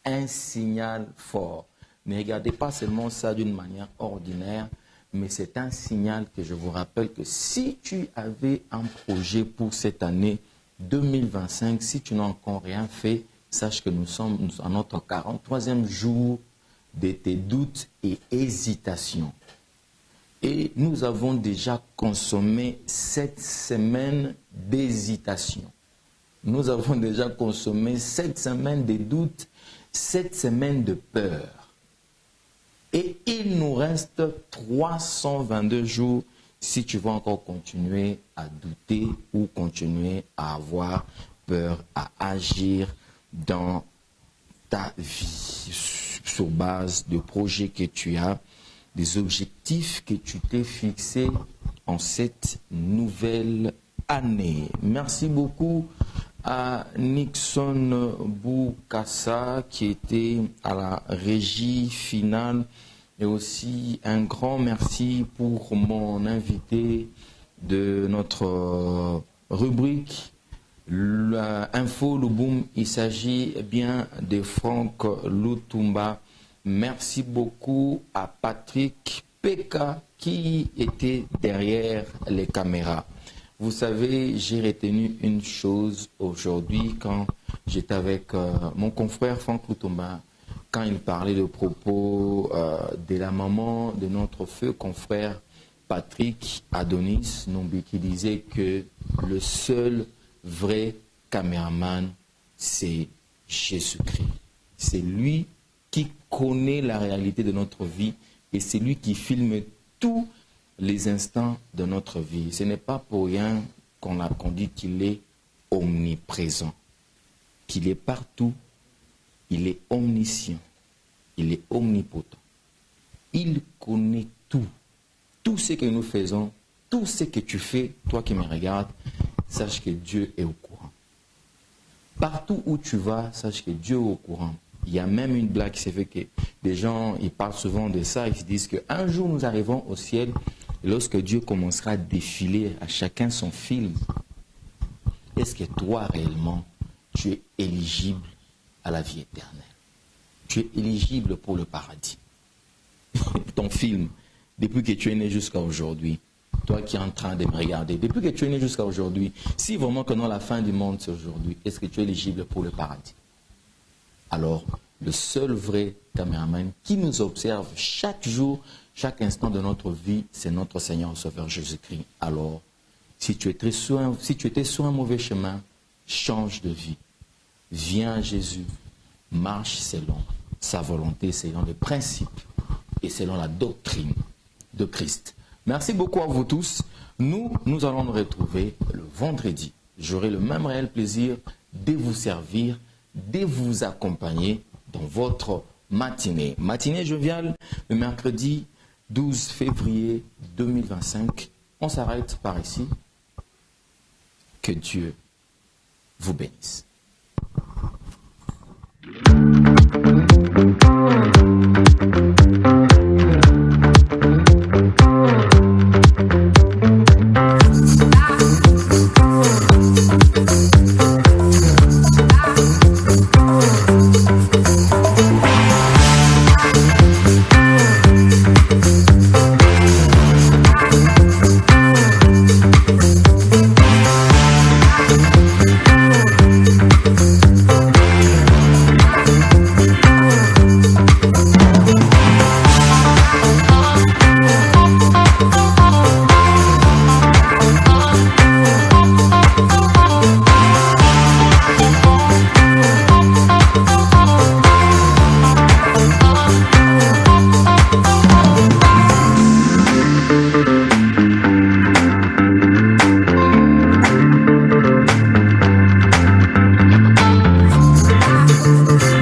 un signal fort. Ne regardez pas seulement ça d'une manière ordinaire, mais c'est un signal que je vous rappelle que si tu avais un projet pour cette année 2025, si tu n'as encore rien fait, sache que nous sommes à notre 43e jour de tes doutes et hésitations. Et nous avons déjà consommé 7 semaines d'hésitation. Nous avons déjà consommé 7 semaines de doutes, 7 semaines de peur. Et il nous reste 322 jours si tu veux encore continuer à douter ou continuer à avoir peur, à agir dans ta vie sur base de projets que tu as, des objectifs que tu t'es fixés en cette nouvelle année. Merci beaucoup à Nixon Bukasa qui était à la régie finale et aussi un grand merci pour mon invité de notre rubrique Info Louboum. Il s'agit bien de Franck Lutumba. Merci beaucoup à Patrick Peka qui était derrière les caméras. Vous savez, j'ai retenu une chose aujourd'hui quand j'étais avec mon confrère Franck Lutumba, quand il parlait de propos de la maman de notre feu confrère Patrick Adonis Nombi, qui disait que le seul vrai caméraman, c'est Jésus-Christ. C'est lui qui connaît la réalité de notre vie et c'est lui qui filme tous les instants de notre vie. Ce n'est pas pour rien qu'on dit qu'il est omniprésent, qu'il est partout, il est omniscient, il est omnipotent. Il connaît tout, tout ce que nous faisons, tout ce que tu fais, toi qui me regardes, sache que Dieu est au courant. Partout où tu vas, sache que Dieu est au courant. Il y a même une blague qui s'est fait que des gens, ils parlent souvent de ça, ils se disent qu'un jour nous arrivons au ciel, et lorsque Dieu commencera à défiler à chacun son film, est-ce que toi réellement, tu es éligible à la vie éternelle? Tu es éligible pour le paradis. Ton film, depuis que tu es né jusqu'à aujourd'hui, toi qui es en train de me regarder, depuis que tu es né jusqu'à aujourd'hui, si vraiment que non, la fin du monde c'est aujourd'hui, est-ce que tu es éligible pour le paradis? Alors, le seul vrai caméraman qui nous observe chaque jour, chaque instant de notre vie, c'est notre Seigneur et Sauveur Jésus-Christ. Alors, si tu étais sur un mauvais chemin, change de vie. Viens à Jésus, marche selon sa volonté, selon les principes et selon la doctrine de Christ. Merci beaucoup à vous tous. Nous allons nous retrouver le vendredi. J'aurai le même réel plaisir de vous servir, de vous accompagner dans votre matinée. Matinée joviale, le mercredi 12 février 2025. On s'arrête par ici. Que Dieu vous bénisse.